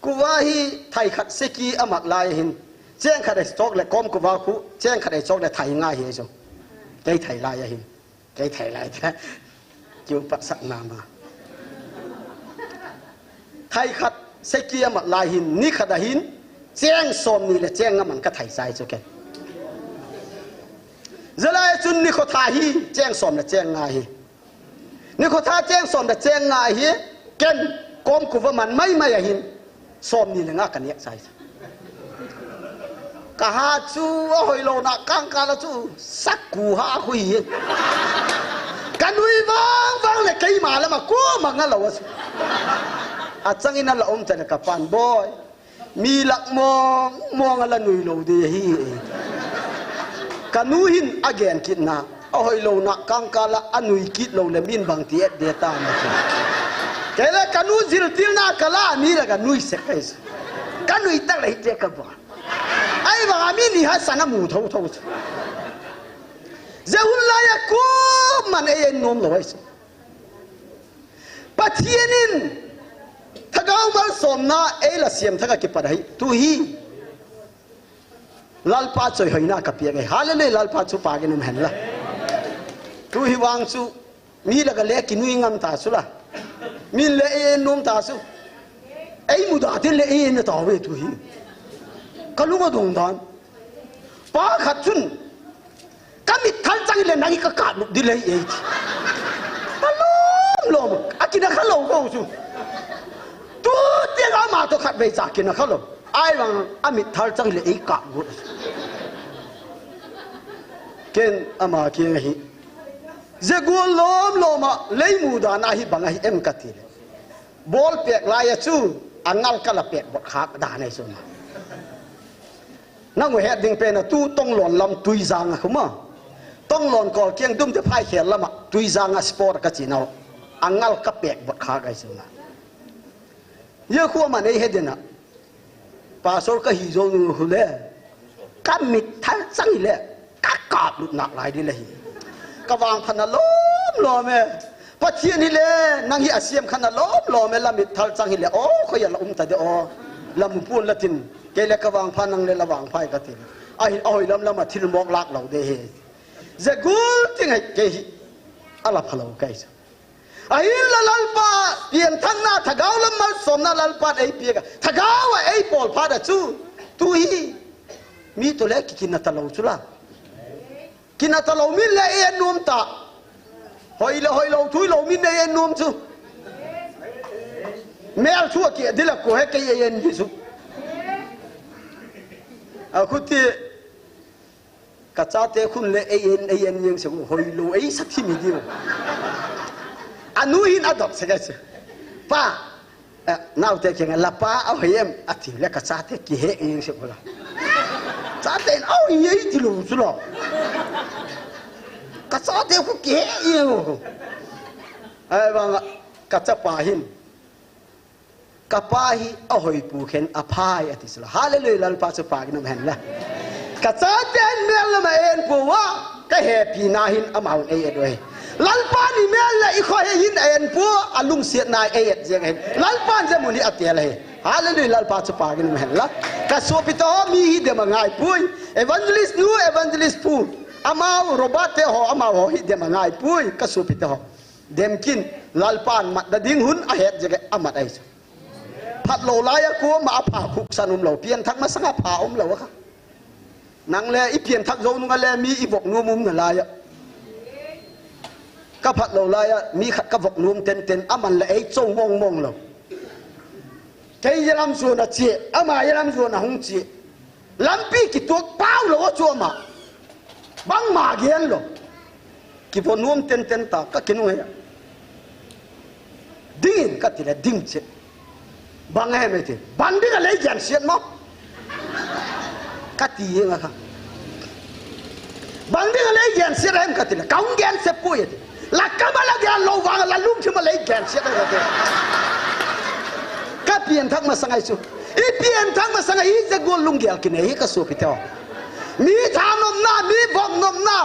kuwahi thai khat seki amak lai hin cheng khat stock le kom kuwa khu cheng khat stock le thai nga hi so kai thai lai hin kai thai lai ta kiu pa sak na ma thai khat seki amak lai hin ni khat hin cheng som ni le cheng man ka thai sai so ke zalai chun ni kho tha hi cheng som le cheng nga hi ni kho tha cheng som le cheng nga hi ken kom kuwa man mai hin som ni lenga kan yak sai ka ha chu hoi lo na kang ka la chu sak ku ha hui kan hui wang le kai ma la ma ko ma nga lo a chang ina la om ta ka pan boy mi lak mo nga la nui lo de hi kanu hin again kit na hoi lo na kang ka la anui kit lo le min bang ti et de ta ma cái là canu zil til na kala ni là canui sẽ cái canui ta lấy thế cái gì ai bảo ami ni ha sana mu thâu thâu zehun la ya ku man e nom lo is patienin thagau mal som na e la siam thaga ki padai tu hi lalpa choi hoina ka pia cái hallelujah lalpa chu pa gen hen la tu hi wang chu mi la ga le ki nui ngam ta su la มินเลเอนนุ่มตาสุไอ้มุดาที่เลเอนน่ะต่อเวทุยก็รู้ว่าดวงดอนป้าขัดชุนก็มีทันจังเลยนักก็ขาดลุกดิเลยเองตะล้มอากินข้าวโลก็สุตัวเจ้ามาตัวขัดไปจากกินข้าวโลไอ้วังอามิทันจังเลยเองขาดลุกเก่งอามาเก่งฮีเจ้ากูล้มเลยมุดานาฮีบังฮีเอ็มกัดทีเลยบอลเปียกลายชูอันนั้นก็ละเปียกบดขาด่าในส่วนนั่งหัวเหตุดึงเป็นตู้ต้องหล่นลำตุยจางอะคุณมั่งต้องหล่นก่อเกียงดุ้มจะพายเขียนละมาตุยจางอะสปอร์ตก็จีนเอาอันนั้นก็เปียกบดขาไอ้ส่วนเยอะขั้วมันไอ้เหตุน่ะป่าโซก็หิโซนูหุ่นเลยก็มิดทั้งสังเลยก็กาบลุกหนักหลายดีเลยก็วางพันล้มแม่พอเที่ยนี่เลยนางฮีอาเซียมขนาดล้มแม่ละมิดทั้งสังเลยโอ้เขาอย่าละแต่เดี๋ยวละมุพูนละทินเกลกวางพันังเลยระวางไฟกติไอ้อ้อยลำมาทิลมอกลักเราเดะจะกูติงไอ้เกยอะไรพะโลไก่ซะไอ้ละลปาเปลี่ยนทั้งหน้าถ้าเกาลำมาสมน่าลปาไอ้เปียกถ้าเกาไอ้ปอลพาดจูตุยมีตัวเล็กกินนัตลาวจุละกินนัตลาวมิลเลยเอ็นนุ่มตาหอยลาวตุยลาวมิลเลยเอ็นนุ่มจูแม่ชั่วเกียดิละกูให้เกยเอ็นยิสุคุณที่กระจาเตคุณเลยเอ็นยังเสียงหอยลูไอ้สักที่มีดีมั้งอันนู้นอันดับเสียสิป้าน่าเตะยังละป้าเอาเฮียมอัฐิเล็กกระจาเตกี่เฮยังเสียงละกระจาเตเอาเยี่ยที่ลูสุดหรอกระจาเตคุณกี่เฮยังไอ้บางกระจาป้าหินกับป้าฮีเอาหอยปูเข็นอภัยอธิสละฮาเลลูยาลัลปาสปากินน้ำเห็นละกับซาเจนเมียละมาเอ็นปูว่าก็เฮปีนาหินอามาเอ็ดด้วยลัลปานี่เมียละอีกคนหินเอ็นปูอาลุงเสียนายเอ็ดยังไงลัลปานจะมุนีอัตยาเลยฮาเลลูยาลัลปาสปากินน้ำเห็นละกับสวปิโตมีฮิเดมังไงปุยเอวันเจลิสนูเอวันเจลิสปูอามาโรบัตเตหออามาหอฮิเดมังไงปุยกับสวปิโตเดมกินลัลปานมัดดิ่งหุนอาเฮดยังไงอามัดไอซ์พัดโลลายกูมาผ่าคุกสนุมเหล่าเพียนทักมาสังผ่าอมเหล่าค่ะนังเลยอีเพียนทักโจนุงอะไรมีอีบกนูมุมเงลายก็พัดโลลายมีขัดกบกนูมเต็นอามันเลยไอ้โจมงเหล่าแกยลำส่วนเจี๊ยอามายลำส่วนหงเจี๊ยลำปีกิตัวเป้าเหล่าชัวมาบังมาเกียนเหล่ากิพอนูมเต็นตาก็กินไว้ดิ้งก็ติดดิ้งเจี๊ยบางแห่งไม่ถึงบางทีก็เลยยันเสียนมั้งกัดตีเองอะครับบางทีก็เลยยันเสียนเองกัดตีละก้าวยันเสียปุยละก้าวมาละยันโลวางละลุงที่มาเลยยันเสียนกัดตีก็เปลี่ยนทั้งมาสังไงสุอีเปลี่ยนทั้งมาสังไงอีจะกูลุงเกี่ยวกินเองก็สู้พิเตอมีทางนมหน้ามีบกนมหน้า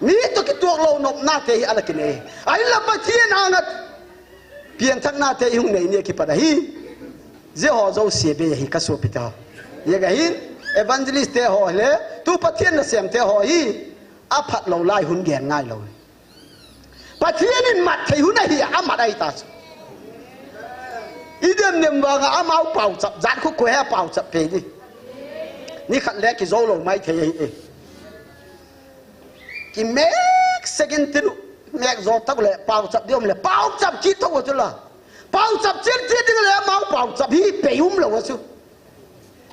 มีตัวกิตัวเรานมหน้าเตะอะไรกินเองไอ้ละปะเทียนอังเปลี่ยนทั้งหน้าเตะหุ่นเนี่ยคิดปะฮีเจ้าเจ้าเสียไปยังกระสุนพิธาอย่างนี้เอวันเจลิสเตหอยเลยตูปะเทียนน่ะเสียมเตหอยอาพัดเราไล่หุ่นแกงง่ายเลยปะเทียนนี่มัดไทยหุ่นไอ้เหี้ยอามัดไอ้ตาอีเดิมเนี่ยว่าอามาเป่าจับจัดคุกคุยให้เป่าจับไปดินี่ขัดแรกกี่โจโลไม่เทยกี่เมกเซกันตินเมกโจตักเลยเป่าจับเดียวเลยเป่าจับคิดทั้งหมดเลยเป่าจับเจี๊ยดๆเลยมาเป่าจับพี่เปย์เหล่าวะสุ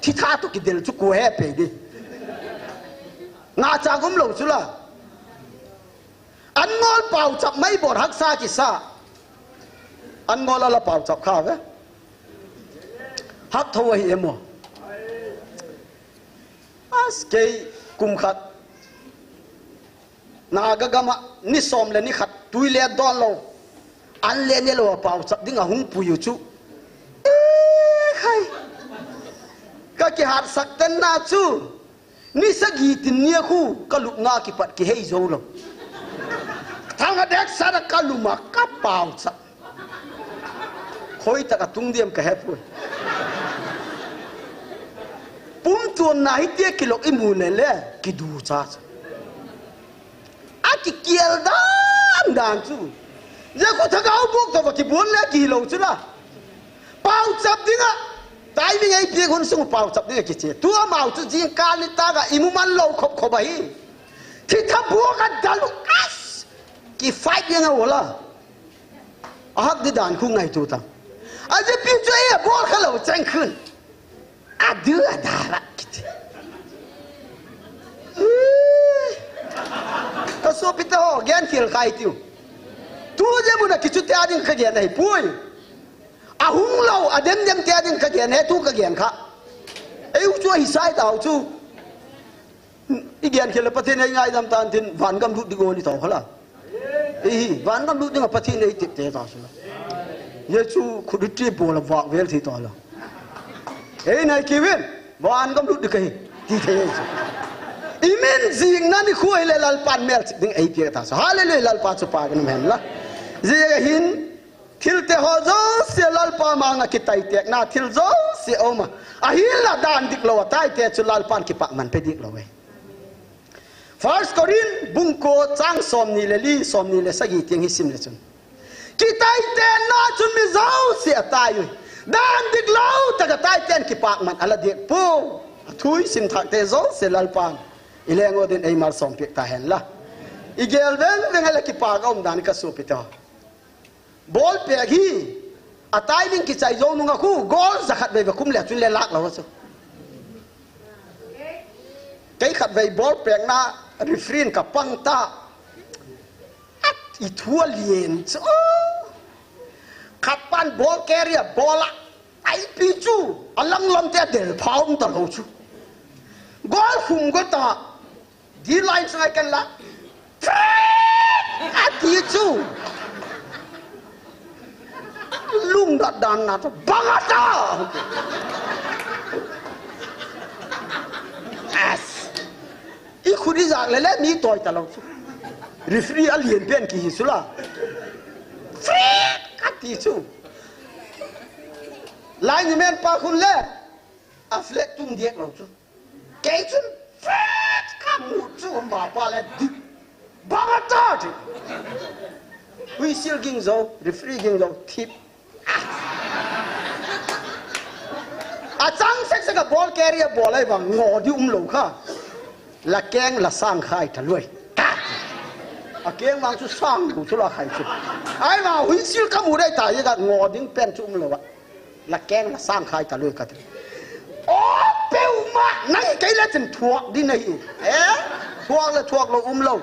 ที่ท่าตุกิเดลชุกูแห่เปย์ดิงาจากุมเหล่าสุละอันงอลเป่าจับไม่บดฮักซากิซาอันงอลละเป่าจับข้าวะฮักทวายเอโมอาสเกย์กุมขัดนากะกะมะนิสอมเลนิขัดตุยเลดดอนโลอันเล่นเนี่ยเราเป่าจับดิ้งหุ่งปุยอยู่ชูใครก็กี่หาสักเต็นน่าชูนี่สักกี่ตินเนี่ยคู่ก็ลุกงากี่ปัดกี่เฮยโจโลทางเด็กสารกัลุมาก็เป่าจับคอยตะกตุ้งเดียมกะเฮปุยปุ่มตัวไหนเตี้ยกิโลอิมูเนเล่กิดูจ้าอากิเกียลดานชู giờ có thằng áo buộc tao phải buồn lẽ kỳ lâu chứ là bao chập đi ngã tại vì ngay phía con sông bao chập đi cái gì tua màu chứ gì can đi ta cả imu man lâu khóc khóc vậy thì thằng buộc cái đàn lúc cái fight như nào là hắc đi đàn khung này tụi ta anhจะพิจารณาบอลเขาเราแจ้งขึ้นเดือดาละก็สู้พิจารณาแกนเขียนใครติวตัวเจ้าบุญกิจเตียดิ้งขยันให้ป่วยหุ่งเราเดิมเตียดิ้งขยันให้ทุกขยันค่ะอุจวิสัยดาวจูอีแกนเขียนประเทศง่ายๆทำตามที่วันกำลุดดิโกนี่ต่อเขาละวันกำลุดนี่กับประเทศไหนติดเตะต่อใช่ไหมเยซูขุดที่บัวละวากเวลที่ต่อละนายคิวินวันก็รู้ดีกันที่เทสอีเมนซิงนั่นคุยเลยลัลปันเมลสิงไอเพียร์ตาสฮาเลลูยาลัลปันสุภากันมันละเจียหินทิลเตฮอโซเสียลัลปันมางกิตไอเตกนาทิลโซเสียอมาหินละดานดิกโลวตายเตจุลัลปันกิปักมันไปดิกโลเวฟาร์สกอรินบุงโกจังสมนิเลลีสมนิเลสกิติงฮิซิมเลจุนกิตไอเตน่าจุนมิเจ้าเสียตายอยู่ด้านดิกเล่าแต่ก็ตายเต้นกิปากมันอะไรเด็กปูทุยสิมทักเตโซเซลัลปันอีเลงโอดินไอมาร์สอมเปียกตาเห็นละอีเกลเวนเวงอะไรกิปากอมดานก็สูปิตาบอลเปียกฮีตายวิ่งกิจใจโยนุงกูกอลจะขัดไปแบบคุ้มเหลือจุนเลลักเราสิไก่ขัดไปบอลเปียกน่าริฟรีนกับปังตาอีทัวเลียนขัดปันบอลแกเรียบอลไอปีจูอลังลำเตะเดลพาวน์ตลอดจูกอลฟุงก็ตาดีไลน์สไงกันละอาทิจูลุงดัดดานนาตบังอาตาอีคุณที่จากเลยมีต่อยตลอดรีฟรีอเลียนเป็นกี่สุล่าฟรีกัดที่ชูไลน์เมนปาคุณเล่อัฟเล็กตุ้มเดียกเราชูเกย์ชุนฟรีกัดหมดชูมาปาเล่ดิบังอาตาที่วิสิลกิงโซรีฟรีกิงโซทิปจังเซ็กซ์กับบอลแครียบอลอะไรบางงอดิอุ้มโลค่ะละแกงละสร้างใครทะลุยเกงบางชุดสร้างถูกชุดละใครชุดไอ้มาหุ่นซิลก็มูได้ตายยังงอดิ้งเป็นชุมเลยวะละแกงละสร้างใครทะลุยกันโอ้เปรี้ยวมากนั่งไกลแล้วจนทวกดินเลยทวกแล้วทวกเราอุ้มเรา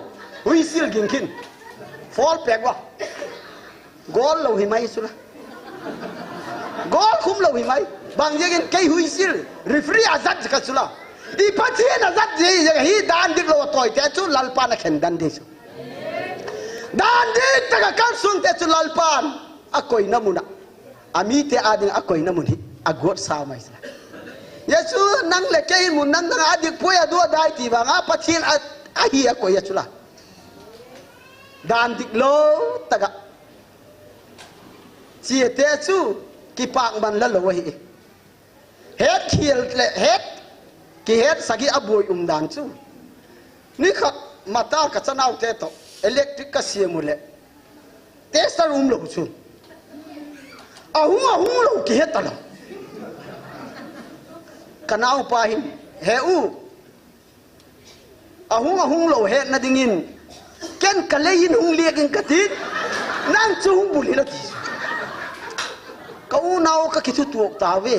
หุ่นซิลกินขึ้นฟอลแปลกวะกอลเราเห็นไหมสุดละกอลคุ้มเราเห็นไหมบางอย่างไกลหุ่นซิลรีฟรีอาซัดกันสุดละอีพัชเชียนอาซัดยี่ยังฮีดานดิกเราต่อยแต่ชุดลัลปานะเข็นดันดิสุdan di tengah kampung te Lalpan akoi namuna ami te ading akoi namun agot sama isla yesu nang lekei mun nang adik poya dua dai ti bang apa chin ahi akoi yesula dan diklo taga cie te su kipang ban la lo hi het khiel le het ki het sagi aboy dan su ni khat mata ka chanau te to electric ka siamule tester room lo chu ahung lo ki hetala kanau pa hin heu ahung lo he na dingin ken kalein hung liegin katit nan chu hung buli la ti ka unau ka kitu tuok ta we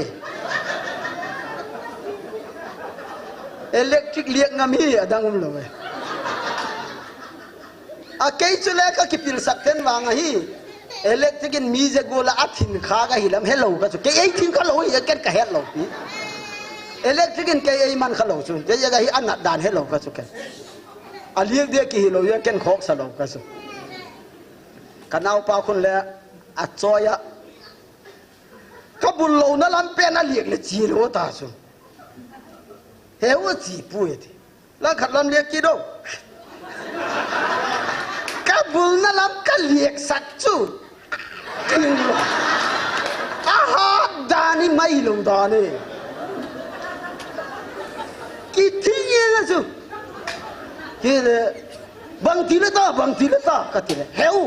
electric lieg ngami adang lo we kay chule ka kipil sakten wanga hi electric in mize gola athin kha ga hilam hello ka chu kay thin ka lo hi ken ka hello hi electric in kay ai man khalo chu je ga hi anat dan hello ka chu ken aliek de ki hilo ya ken khok sa lo ka chu kanau pa khun le a choya ka bul lo na lam pen aliek le chi lo ta chu heu chi pu ti la khat lam liek ki do kabul na lam kaliek sakchu aha dani mai lo dani kitiye na chu kile bang tile ta katile heu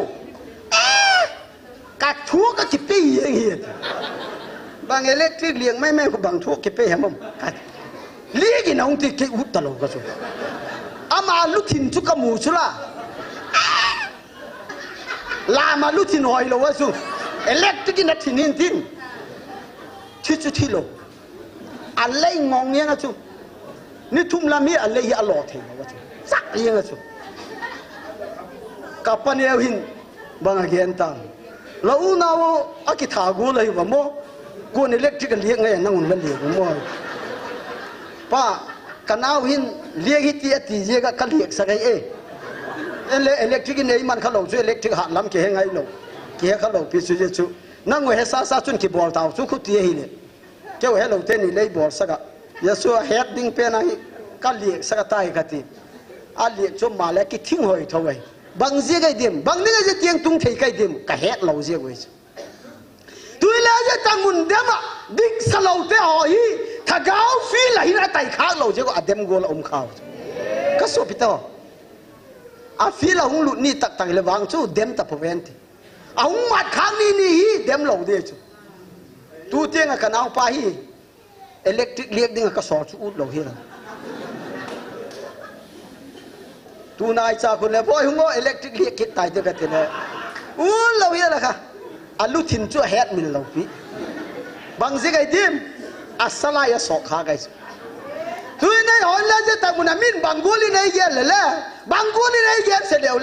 กัดทั่วก็จิบปี้อย่างเงี้ยบางเล็กที่เลี้ยงไม่ก็บางทั่วจิบปี้ฮะมั้งกัดเลี้ยงน้องที่เกี่ยวตลอดก็สุดอามาลุทินชุกมูชุละลามาลุทินหอยโลวะสุเล็กที่กินนัดทินินทินที่โลอะไรงงเงี้ยนะสุนี่ทุ่มละมีอะไรอร่อยเท่าวะสุสักยังนะสุกับปนเอวินบางเกียนตังเราอุณาวอากิถากูเลยว่าโมกูนี่เล็กที่กันเลี้ยงไงนั่งอุ่นมันเลี้ยงโมป้ากันเอาหินเลี้ยงที่ตีเลี้ยงกันเลี้ยงสักไงเล็กที่กินไอ้มันเขาหลงช่วยเล็กที่หันล้ำเกี่ยงไงหลงเกี่ยเขาหลงพิสุจิสุนั่งไว้ให้ซาจุนquiบอลเต่าสุขุตีหินเจ้าให้หลงเต้นนี่เลยบอลสักยาสัวเฮ็ดดิ้งเป็นไงกันเลี้ยงสักตายกันทีอันเลี้ยงจมมาแล้วกิทิ้งหอยเท่าไหร่บางเสียไก่เดียมบางนี่ก็จะเตียงตุ้งเทไก่เดียมก็เฮ็ดเหล่าเสียไว้ตัวเลี้ยจะตั้งมุนเดียมอ่ะดิ้งสลาวเตะหอยถ้าเกาฟีละหินอะไรข้างเหล่าเสียก็อเดมโกลอมข้าวก็สุดพิจารอาฟีละหงลุนี่ตักเลยวางชูเดมตับพเวนตีอาหงมัดข้างนี่เดมเหล่าเดียจูตัวเตียงกันเอาไปอิเล็กทริกเลี้ยงดิ้งก็สอดชูอุดเหล่าเฮียตูนายจากคนเลยพ่อหงก็อิเล็กทริกเลี้ยงคิดตายเด็กกันเลยเราเฮียละค่ะอาลุทินชั่วเฮ็ดมิลเราพี่บางสิ่งไอ้ดิมอาสลายสอกขาไก่ทุยในหอยแล้วจะตั้งมุนามินบางกุลีในเย็นเลยบางกุลีในเย็นเสร็จแล้ว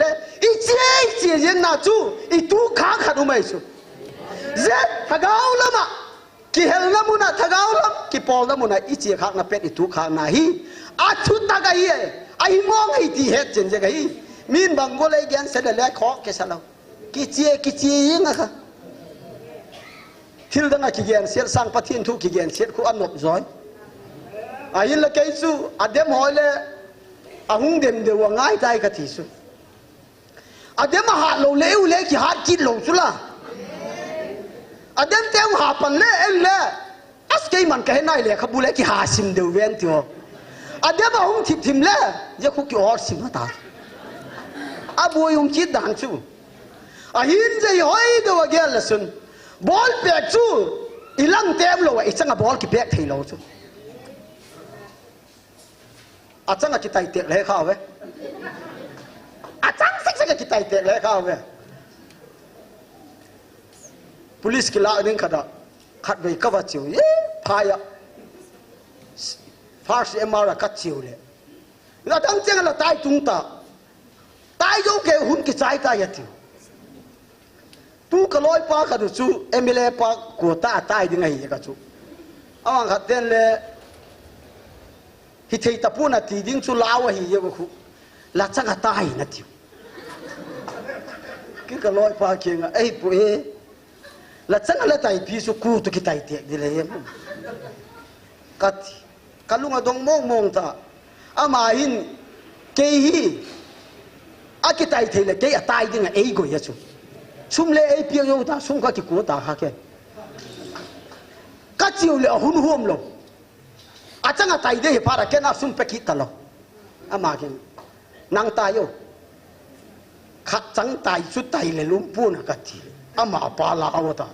อีเจี๊ยยังน่าจูอีตู้ขาขัดอุไม่สูเจ็ดถ้าเกาละมากี่เฮลละมุนาถ้าเกาละกี่ปอลละมุนาอีเจี๊ยขาหน้าเป็ดอีตู้ขาหน้าฮีอาชุดตะไก่ไอ้มองไอ้ที่เฮ็ดเจนจะไก่มินบางกุลีเย็นเสร็จแล้วขอแค่สลาวกี่เจี๊ยยังอะค่ะทิลดังกิเกียนเสียสังปะทินทุกิเกียนเสียคู่อันนบจอยอายินละแกซูอเดมหอยเลยอาหุงเดมเดวง่ายใจกะทิสุอเดมหาโลเลวเลกิหาจิตโลสุละอเดมเตมหาปันเลเอลเลอัสเกยมันก็ให้นายเลยขบุเลกิหาซิมเดวเวนติโออเดมหุงทิมเลจะคุกยอร์ซิมตาอาบุยหุงจิตดังซูอายินใจหอยเดวเกลสุนบอลเปียกจูอีลังเต็มเลยอีจังบอลกี่เปียกที่เราจูอาจังกี่ไตเตะเลยเข้าเว้อาจังสักกี่ไตเตะเลยเข้าเว้ police กี่ละนึงขัดไปกับว่าจิ๋วพายfirst MR กัดจิ๋วเลยแล้วตั้งเจ้าเราตายตุงตาตายโยกเกี่ยวหุ่นกี่ใจตายจิ๋วตู้กลอยปากระดูจูMLAปากกัวตาตายยังไงกระจูอาวังขัดเดินเลยฮิตเฮตาปูนัดที่ดิ้งจูลาวะฮีเยอะกูละจังตายนัดจิ๋วกินกลอยปากเคียงไอ้ปุ้ยละจังละตายพิสุกูตุกิตายเตะดิเลยมั้งกัดกัลุงอดงมองตาอามาหินเกฮีอากิตายเทเลเกยตายยังไงไอ้กูยะจูซุ่มเล่ไอ้เปียโยตาซุ่มก็ที่กูตาฮักเกกัดจิ๋วเล่หุ่นหัวมลงอาจังตายเดี๋ยวพาราเกน่าซุ่มไปคิดตลอดอามาเกนนางตายโยขัดจังตายสุดตายเลยลุมพูนกัดจิอามาปาลาอวตาร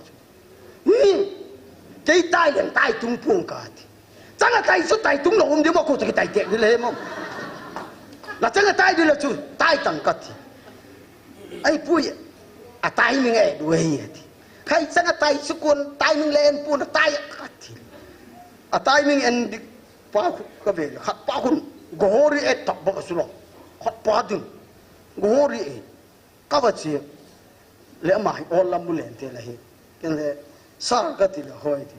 เจ้าตายเลยตายตุ้งพูนกัดจังตายสุดตายตุ้งหลงเดี๋ยวมากูจะกิตายเด็กนี่เลยมั้งแล้วจังตายเดี๋ยวจูตายตังกัดไอ้ปุ้ยอะตายมึงไอ้ด้วยใครจังตายสุกุลตายมึงเล่นปูนตายกัดอะตายมึงเอ็นป้าก็เบลขัดป้าคุณโกฮรีเอ็ดตับบักสุลขัดป้าดึงโกฮรีเอ็ดก็ว่าเชี่ยเลี้ยมาให้ออลลามุเลนเทละเฮกันเลยสารกัติละหอยที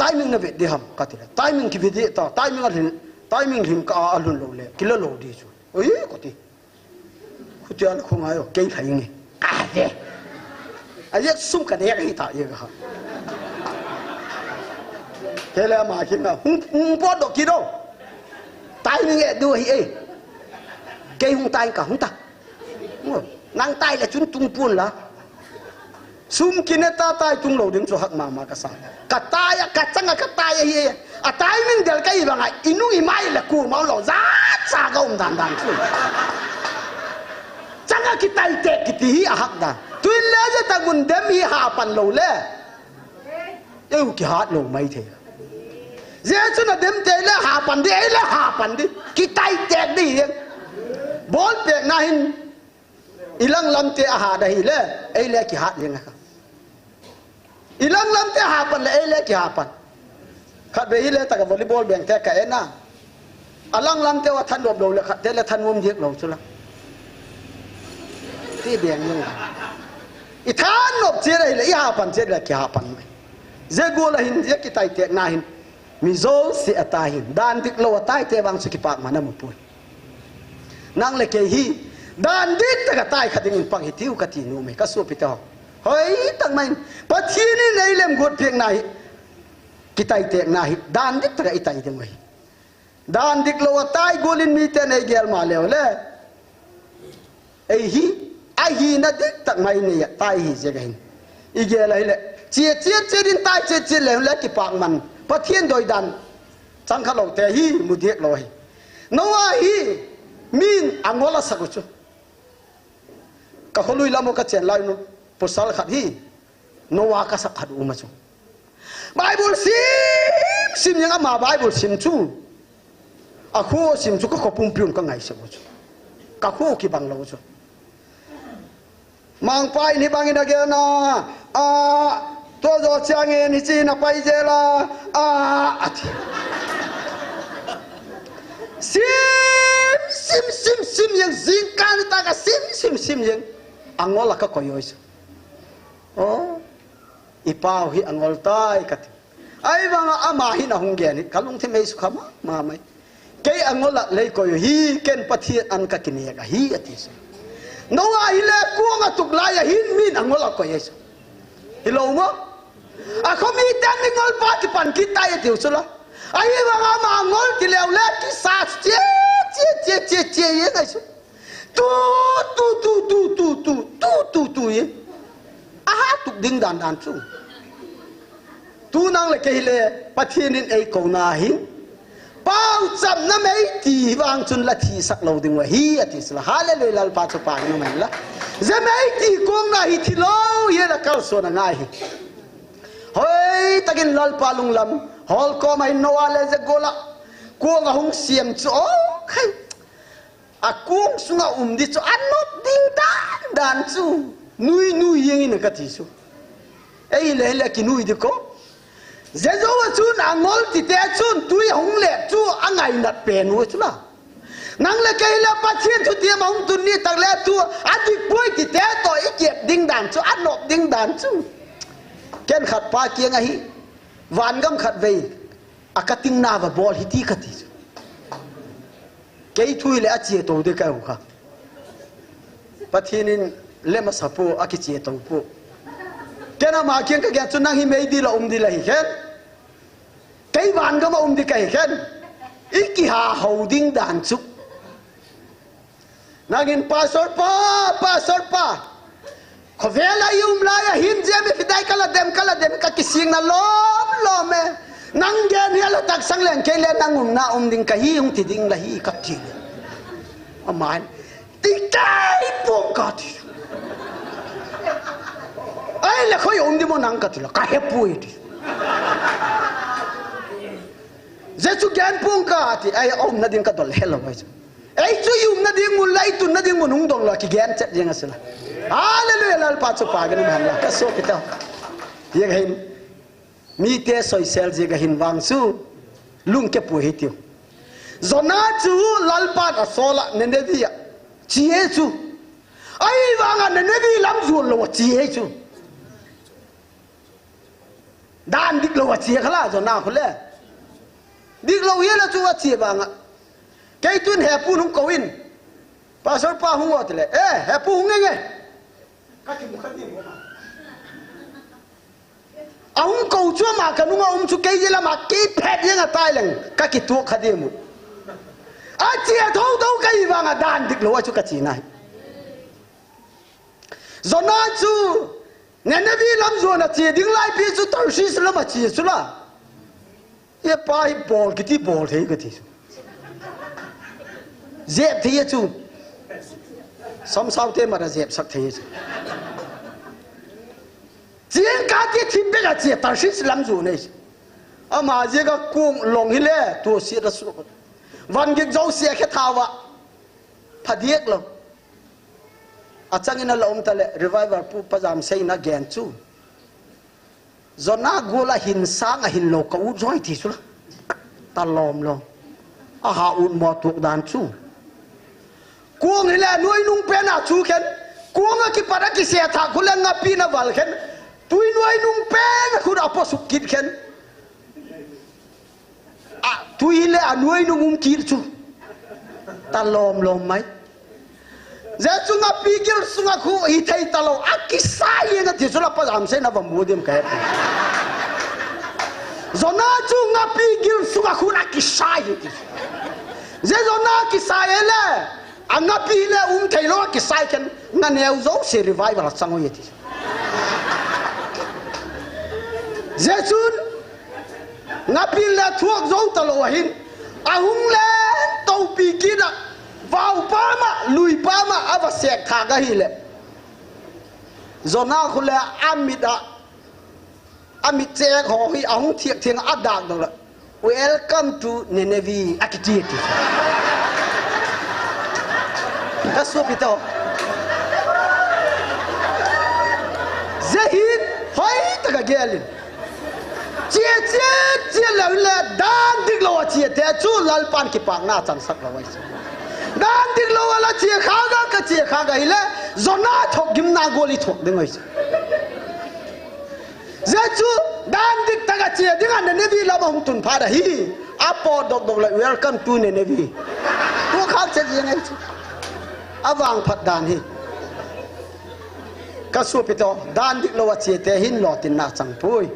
ตายมึงน่ะเบ็ดเดียมกัติละตายมึงคิดเดียต่อตายมึงอะไรตายมึงหิมก็อาลุนโลเลกิโลโลดีจูโอ้ยก็ตีคุณเจ้าคงไงอ๋อเก่งไทยไงเด้ไอ้เจ้าซุ่มกันเด็กให้ตายยังไงเฮล่ามาคิดนะหุ่นปอดดอกกี่โดตายมึงเอ็ดด้วยเอ้เก่งหุ่นตายกับหุ่นตานางตายแล้วจุนตุงปูนละซุ่มกินตาตายตุงโลดึงสุหักมากระสังกัดตายกัดจังกัดตายเฮียอะตายมึงเดี๋ยวก็อีบังไงอินุอีไม่ละกูมาหล่อจ้าจ้าก็ดันช่วยจังกิตายเตะกิตีอะหักดัน tuin le je ta mun dem hi ha pan lo le eu ki hat lo mai the je chu na dem te le ha pan di le ha pan di ki tai te di bol pe na hin ilang lam te a ha da hi le ei le ki hat le nga ilang lam te ha pan le ei le ki ha pan khat be hi le ta ka volleyball beng te ka ena alang lam te wa than dob lo le khat te le than mum jek lo chu la ti beng yang i than nop che le i ha pan che le ki ha pan je go la hin je ki tai te na hin mi zo si ata hin dan dik lo tai te wang su ki pak ma na mu pu nang le ke hi dan dik ta ka tai khading pang hi tiu ka ti nu me ka su pi ta hoi tang mai pathi ni nei lem got phek na hi ki tai te na hi dan dik ta ka i tai te mai dan dik lo tai golin mi te nei gel ma le le ei hi ai hi na dik tak mai ni tai hi je ga hin i gel ai le chia din tai chia le ki pak man pathian doi dan chang kha lo te hi mu diek lo hi no hi min angola sakuchu ka kholui lamo ka chen lai no posal khat hi nowa ka sak khat uma chu bible sim yang ama bible sim chu a khu sim chu ka khopum piun ka ngai se chu ka khu ki bang lo chu mang pai ni bang ina ge na a to zo chang e ni chi na pai je la a ati sim yang zingkan ta ka sim yang angola ka koyo iso oh ipau hi angol tai ka ai bang ama hi na hungge ni kalung the mei su khama ma mai ke angola lei koyo hi ken pathi an ka kini ka hi ati so no ai le ku nga tuk la ya hin min angola koyo iso hilo mo a khomi tan ni ngol pa ki pan ki tai ati usula ai bang ama angol ti leu le ki sa che ye ga su tu ye aha tu ding dan chu tu nang le ke le pathin in ei ko na hin pau cham na mei ti wang chun la thi sak lo ding wa hi ati sla hallelujah lal pa chu pa na mai la ze mei ti kong na hi thi lo ye la kal so na ngai hi hoi takin lal pa lung lam hol ko mai no ale ze gola ko nga hung siam chu o khai akung sunga di chu anot ding dan chu nui yang ina ka ti chu ei le ki nui de ko zezo wa chu angol ti te chun tui hung le chu angai nat pen wo chu la nang le kai la pathian thu ti ma hung tun ni tak le tu adik poi ti te to i kep ding dan chu anop ding dan chu ken khat pa kiang a hi wan gam khat vei akating na va bol hi ti ka ti kei thui le achie to de ka hu kha pathinin le ma sapo akichie to pu kena ma kiang ka gyan chunang hi mei di la di la hi khen kei wan ga ma di kai khen iki ha holding dan chu nagin pastor pa khovela la ya hin je me fidai kala dem ka kising na lom me nang gen hi la tak sang len ke le nang na ding ka hi ti ding la hi ka ti aman ti kai po ka ti ai le khoi di mo nang ka ti la ka he pu ti je chu gen pung ka ti ai na ding ka dol hello ai ai chu na ding mun lai tu na ding mun hung dong la ki gen chat jeng asla hallelujah lal pa chu pa gan man la ka so ki ta yeng hin mi te soi sel je ga hin wang su lung ke pu hi tiu zona chu lalpa a sola ne vi chi he chu ai wang ne vi lam zu lo chi he chu dan dik lo chi khala zona khule dik lo ye la chu wa chi bang kai tun he pu nung ko win pastor pa hu wa tele he pu nge ka ki mu khati mo ông cầu chúa mà cái nung ông chú cây gì là mà cây pet như là tai leng các cái thuốc khát mu à chia thâu đâu cây vàng à đàn địch lúa chú cái gì này rồi nói chú nghe nói vì làm rồi là chia đinh lại bị chú tao xí là mà chia chú là ye pai bol cái bol thế cái gì dẹp thế chú sống sao thế mà là dẹp sắc thế chiến cá tiết thím bé là chia tar sĩ làm dù này mà giờ cái cuồng lòng hi lệ tua sĩ là số văn cái dấu xe cái thao vạ phát điếc lắm à chẳng nên là ông ta lệ revival pu pazam say na gen chu zona gola hin sang a hin lo ka u joy thi su ta lom lo a ha un mo tuộc đàn chu cuồng hi lệ nuôi nung pe na chu khen cuồng cái pada cái xe thang khu lên ngap pi na val khen tui nuôi nung pe na khu da po su kit khen à tui lệ nuôi nung kit chu ta lom lom mai giờ chúng ta bị cái chúng ta khu ý thấy ta lâu ác cái sai gì thì chúng ta phải làm sao mà mua điểm cái giờ na chúng ta bị cái chúng ta khu ác cái sai gì giờ na cái sai là anh ta bị là thấy lo cái sai cái ngân nghèo dấu sẽ revive là sang ngôi gì giờ chúng ta bị là thuốc dấu ta lâu hin hung lên tàu bị cái đó vào ba mà lùi ba mà à và sẹt thả cái gì lệ zona khu lệ amit che họ hi ông thiệt thiêng áp đạc được là welcome to Nineveh activity các số bị tao zahid hỏi tất cả kia liền chia là đan đích lo chia thế chú lal pan ki pang na chan sak lo wai dan dik lo wala chia kha ga ile zona thok gim na goli thok ding oi je chu dan dik ta ga chia ding an ne vi la ma hung tun pha da hi apo dok dok la welcome to ne vi tu kha che ji ngai chu awang phat dan hi ka su pi to dan dik lo wa chia te hin lo tin na chang pui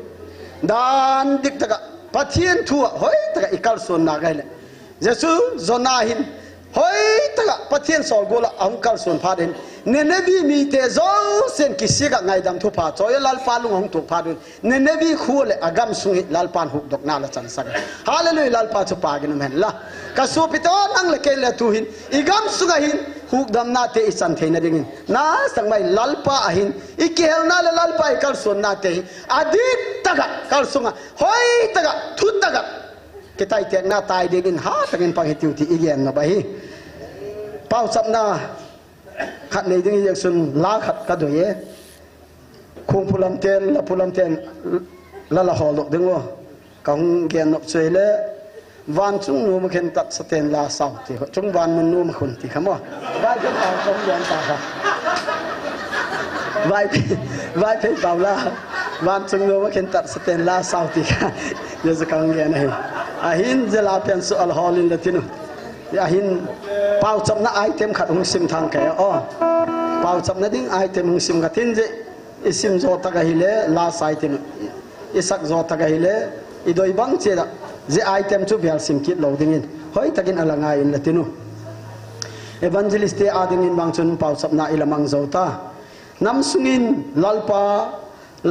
dan dik ta ga pathian thua hoi ta ga ikal son na ga le je chu zona hin hoi taka pathian sol gola angkal son pha den Nineveh mi te zo sen kisiga ngai dam thu pha choi lal pa lung hong tu pha dun Nineveh khule agam sungi lal pan huk dok na la chan sak hallelujah lal pa chu pa gin men la ka su pito nang le ke le tu hin igam sunga hin huk dam na te isan theina dingin na sang mai lal pa ahin ikehel na lal pa ikal son na te adik taga kal sunga hoi taga thu taga kita ite na tai dingin ha tangin pang hitiu ti igen na bahi pau sap na khat nei ding yak sun la khat ka do ye khung pulam ten la la hol dok ding wo kang gen nop chei le van chung nu ma khen tat saten la sau ti chung van mun nu ma khun ti khamo vai ke pau som gen ta kha vai pe pau la van chung nu ma khen tat saten la sau ti kha ye sa kang gen nei ahin jela pen su al holin latinu ahin pau cham na item khat hung sim thang ke o pau cham na ding item hung sim khatin je isim zo ta ga hile la sai tin isak zo ta ga hile idoi bang che da je item chu bial sim kit lo dingin hoi takin alanga in latinu evangelist te ading in bang chun pau cham na ilamang zo ta nam sungin lalpa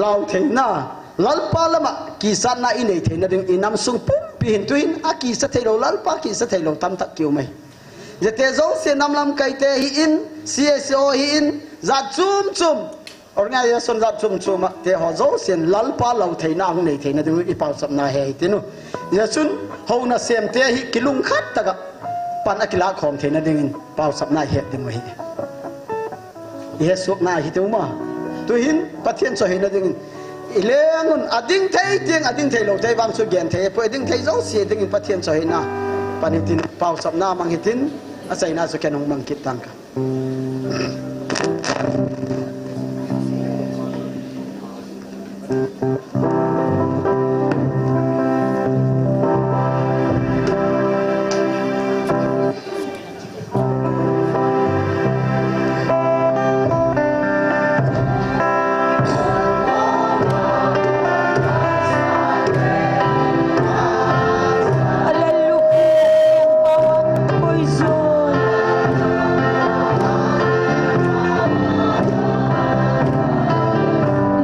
lau theina lalpa lama kisan na inei theina ding inam sung pum pihin tuin aki sa thelo lalpa ki sa thelo tam tak kiu mai jete zo se nam lam kai te hi in CSO hi in za chum organization za chum te ho zo sen lalpa lau theina hung nei theina ding i pau sap na he tinu ya sun ho na sem te hi kilung khat taka pan akila khom theina ding pau sap na he ding hi ye sok na hi tu ma tu hin pathian so hin ding ilengun ading thei lo thei wang su gen thei po ading thei zo si ding pathian so hin na panitin pau sap na mang hitin asai na so kenong mang kitang ka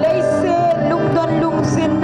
Leise lung don lung sin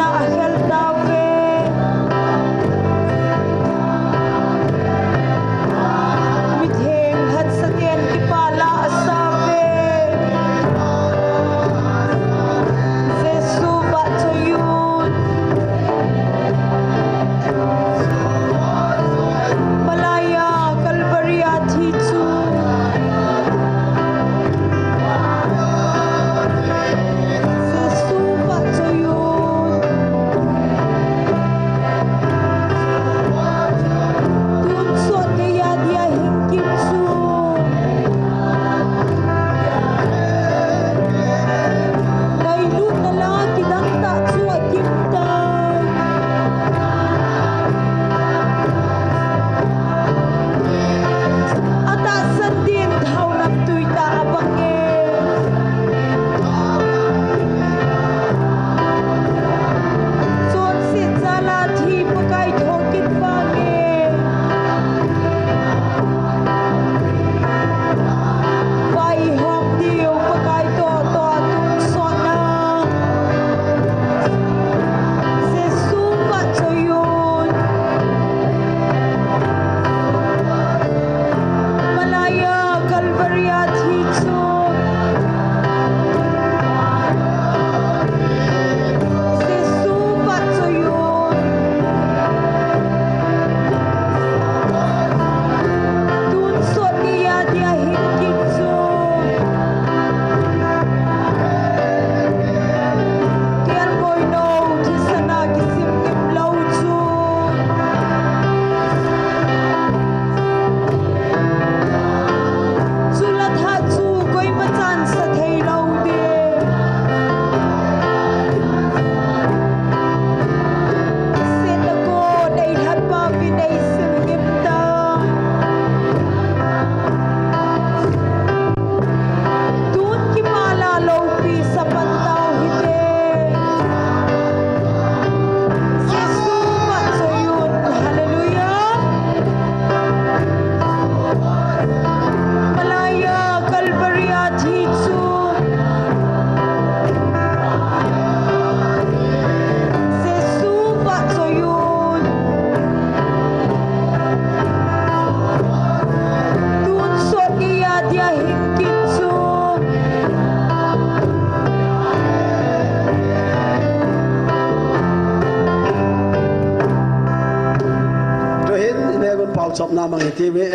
chop na mang ti me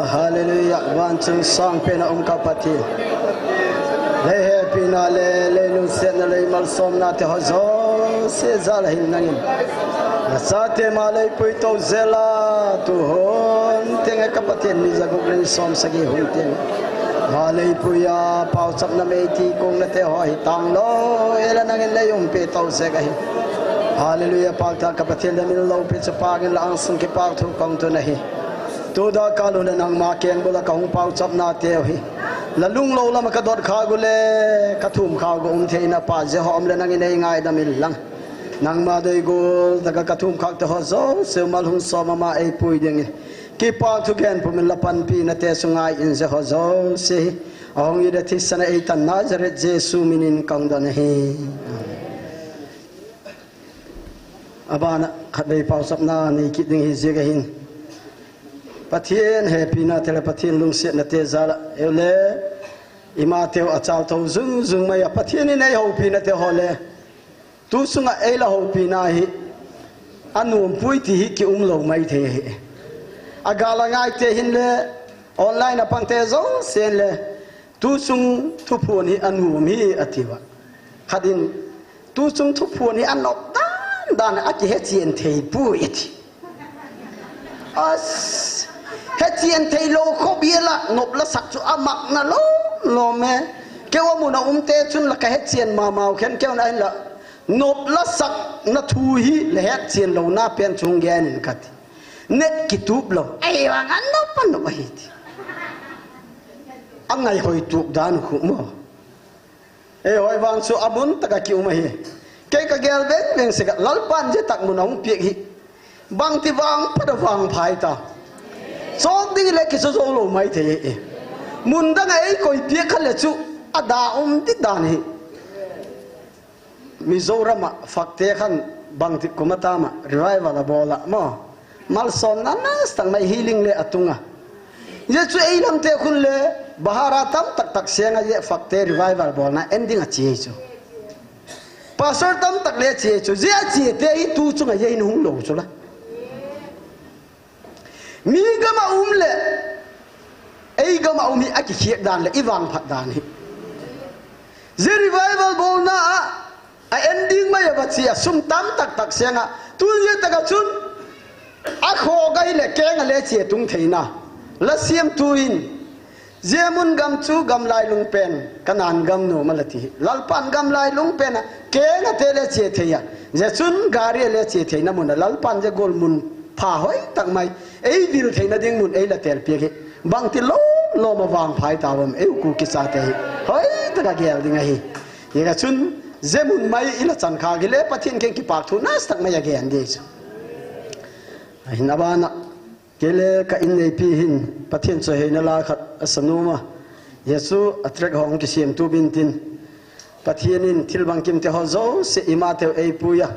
Hallelujah, one two song pena kapati. Le pina le nu sen le mal som na te hozo se zal hin nangin. Nasate malay puito zela tu hon tenga kapati ni jago glen som sagi hunten. Malay puya pau chap na meiti kong na te hoi tang lo ela nangin le yung pe tau se gahi. Hallelujah, pagta kapati le min lo pe chapagin la ang sung ki pag thu kong tu nahi. Tuda kaluna nang makeng bola kahung pau chap na teo hi lalung lo la makadot khagule kathum khago theina pa je hom le nang inei ngai damil lang nang ma dei gol daga kathum khak te ho zo se mal hun so mama ei pui ding ki pa thu gen pu min lapan pi na te sungai in je ho zo se ong ida thisana ei tan nazaret jesu minin kang dan hi abana khadei pau chap na ni ki ding hi je ga hin Patien happy na tele patien lung set na te zala ele ima teo achal to zung zung mai patien ni nei ho pi na te hole tu sunga ela ho pi na hi anu pui ti hi ki lo mai the hi agala ngai te hin le online apang te zo sen le tu sung thu phun hi anu mi atiwa khadin tu sung thu phun hi anok dan dan a ki he chien thei pu it as Hetien thailo ko biela nop la sak chu amak na lo me kewa mu na umte chun la ka hetien ma mau khen kew na la nop la sak na thu hi le hetien lo na pen chung gen kat net kitub lo ai wang an no pan no hi angai hoi tu dan khu mo e hoi wang su abun taka ki uma hi ke ka gel ben se lalpan je tak mu na um pi hi bang ti wang pa da wang phai ta so đi lấy cái số lô mấy thế muốn đăng ấy coi tiếc khăn là chú ada ti đàn hi Mizoram phật thế khăn bằng thịt của mata mà revival là bò lạ mà malson nanas tang mai healing le atunga ye chú ấy làm thế khun le baharatam tak tak siang ay phật thế revival bò na ending à chi chú pastor tam tak le chi chú zia chi thế tu chung ay ye nung lo chú la mi gama le ei gama mi aki khiek dan le iwang phat dan hi ze revival bol na a ending ma ya bachia sum tam tak tak senga tu ye taka chun a kho gai le kenga le che tung theina la siam tuin zemun gam chu gam lai lung pen kanan gam no malati lalpan gam lai lung pen kenga te le che theya je chun gari le che theina mun lalpan je gol mun pha hoi tak mai ei dil theina ding mun ei la tel pe ke bang ti lo ma wang phai ta bam eu ku ki sa te hoi ta ga gel ding hi ye ga chun zemun mai ila chan kha gi le pathin ken ki pak thu nas tak mai ya gen de chu ai na ba na kele ka in nei pi hin pathin cho he na la khat asanuma yesu atrek hong ki siam tu bin tin pathianin thilbang kim te ho zo se ima te ei puya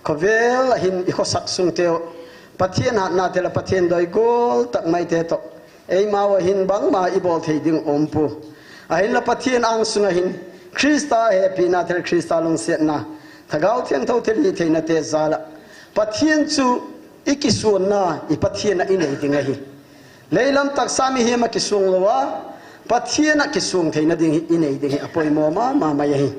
khovel hin i kho sak sung te pathian hat na te la pathian doi gol tak mai te to ei ma wa hin bang ma i bol thei ding ompu a hin la pathian ang sunga hin krista happy na te krista long set na thagau thiang tho theli theina te zala pathian chu ikisuan na i pathian na inei dinga hi leilam tak sami hi ma kisung lowa pathian na kisung theina ding hi inei ding hi apoi mo ma ma hi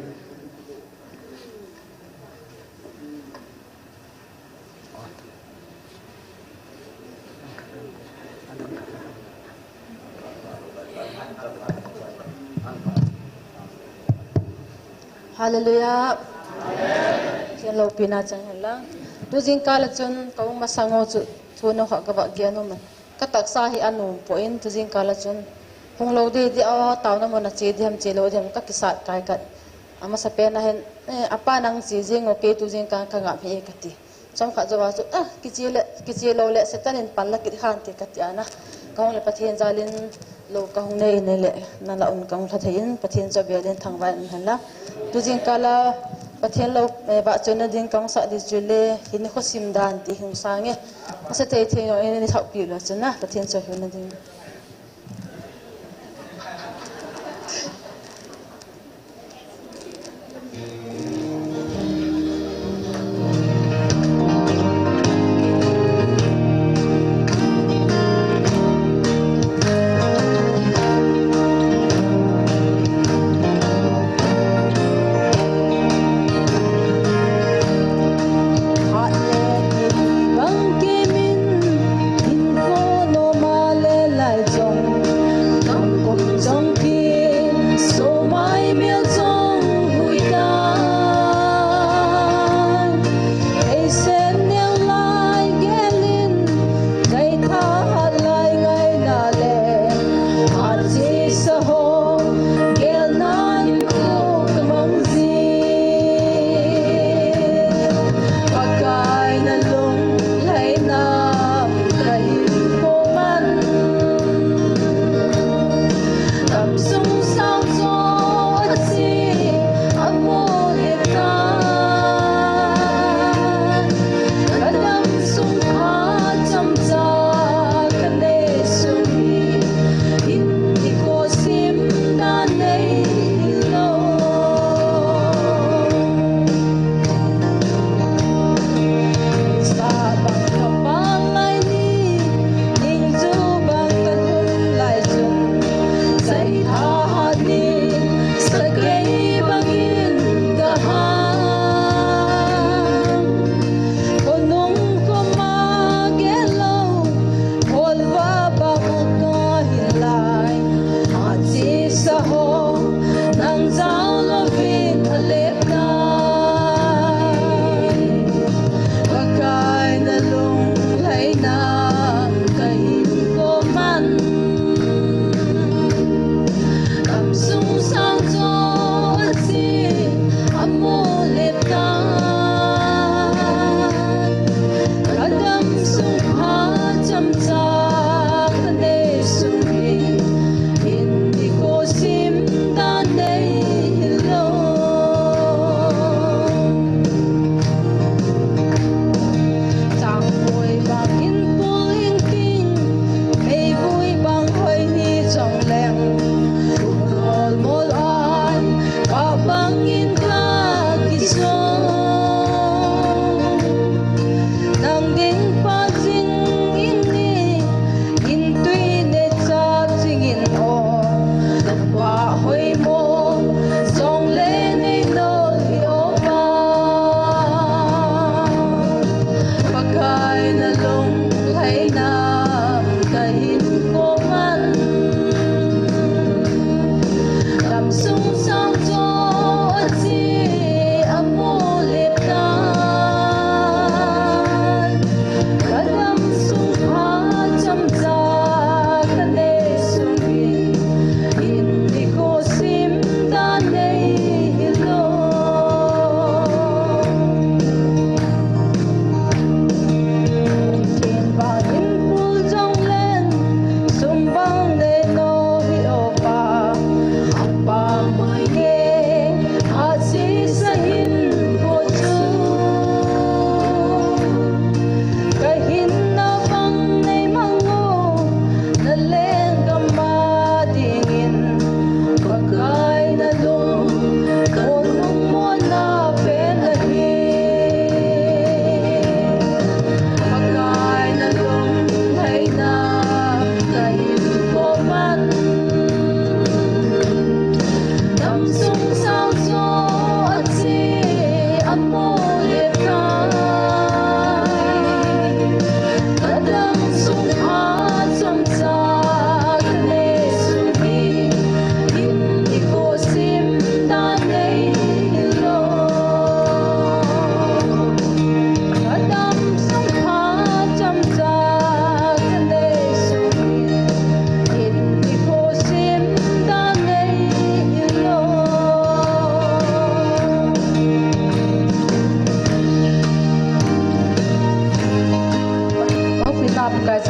Hallelujah. Chen lo pina chang lang. Tu jing kala chun kau masango chu thuno kha ka ba gianu man. Ka tak sa hi anu point tu jing kala chun hung lo de di a taw na mo na che diam che lo diam ka kisat kai kat. Ama sa pe na hen apa nang si jing o ke tu jing ka ka nga phe ka ti. Chom kha jawa chu ki lo le se tanin pan la ki khan ti ka ti ana. Kau le pathian jalin lo ka hung nei ne le na la un kang tha thein pathian cha belin thangwa han la tu jing kala pathian lo ba chona ding kang sa di chule hin kho sim dan ti hung sange asa te the no en ni thau pi la chana pathian cha huna ding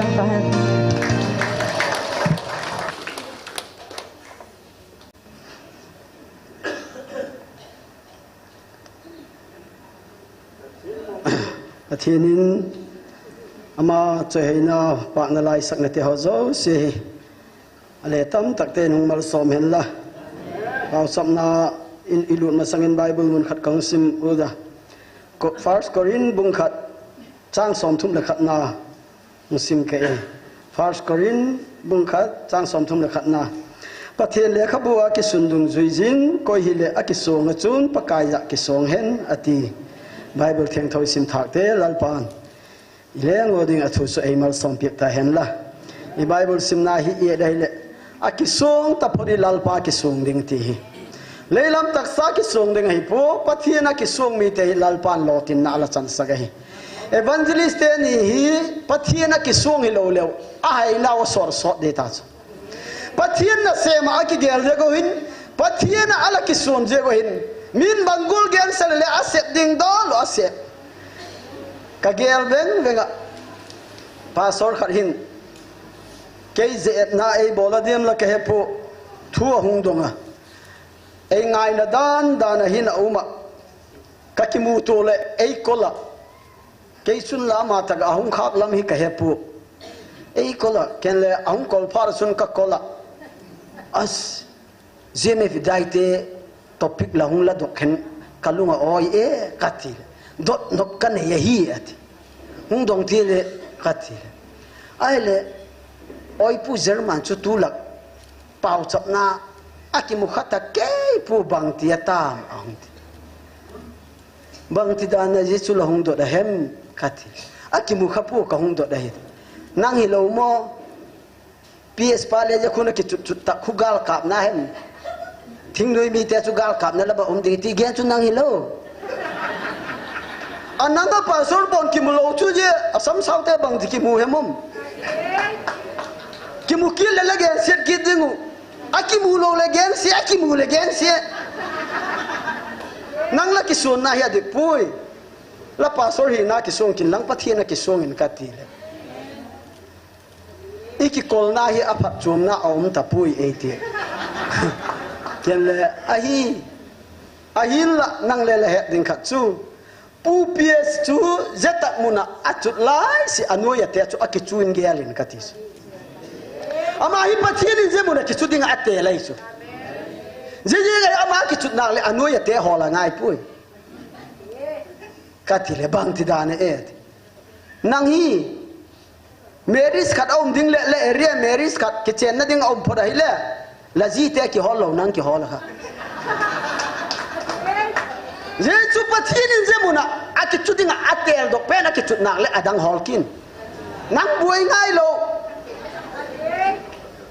lang tahan. Athinin ama chơi na bạn na lai sắc na te hozo si ale tam tak te nung mal som hen la bao sam na in ilut masangin Bible mun khat kang sim uda First Corin bung khat chang som thum la khat na musim ke First Corin bung khat chang som thum la khat na pathian le khabu a ki sundung zuijin ko hi le a ki song chun pakai ya ki song hen ati Bible theng thoi sim thak te lalpan ileng oding athu so emal som pik ta hen la i Bible sim na hi e dai le a ki song ta phori lalpa ki song ding ti leilam tak sa ki song ding hi po pathian a ki song mi te lalpan lotin na la chan sa ga hi evangelist te ni hi pathian a ki song hi lo lew a hai law sor so de ta pathian na sema a ki gel je go hin pathian a ala ki song je go hin min bangul gen sel le asep ding do lo asep ka gel ben venga pastor khat hin ke je na e bola dem la ke hepo thu hung donga e ngai na dan dan hin uma ka ki mu to le e kola ke sun la ma ta ga hung khap lam hi ka hepo e kola ken le hung kol par sun ka kola as je me vidaite topic la hung la dokhen kalunga oi e kati dot nok kan ye hi ati hung dong ti le kati ai le oi pu german chu tu lak pau chap na akimu khata ke pu bang ti atam ang ti bang ti dan na je chu la hung do da hem kati akimu khapu ka hung do da hi nang hi lo mo ps pa le je khuna ki chu ta khugal kap na hem thing noi mi te chu gal kap na la ba ding ti gen chu nang hi lo ananga pastor bon ki mu lo chu je asam sau te bang ti ki mu hemum ki mu ki le la gen set ki dingu aki mu lo le gen si aki mu le gen si nang la ki sun na hi de pui la pastor hi na ki song kin lang pathian na ki song in ka ti le iki kol na hi aphat chum na om ta pui e ti ken le ahi la nang le le ding khat chu pu ps chu zeta muna achut lai si anoya te chu akichu in gelin katis ama hi pathian in je muna ki chu ding ate lai chu je ga ama ki chu na le anoya te hola ngai pui kati le bang ti dane e nang hi meris khat om ding le le area meris khat ki chen na ding om phoda hi le la ji te ki hol lo nang ki hol ha je chu pathian in je muna aki chu dinga atel dok pe na ki chu nak le adang hol kin nang buai ngai lo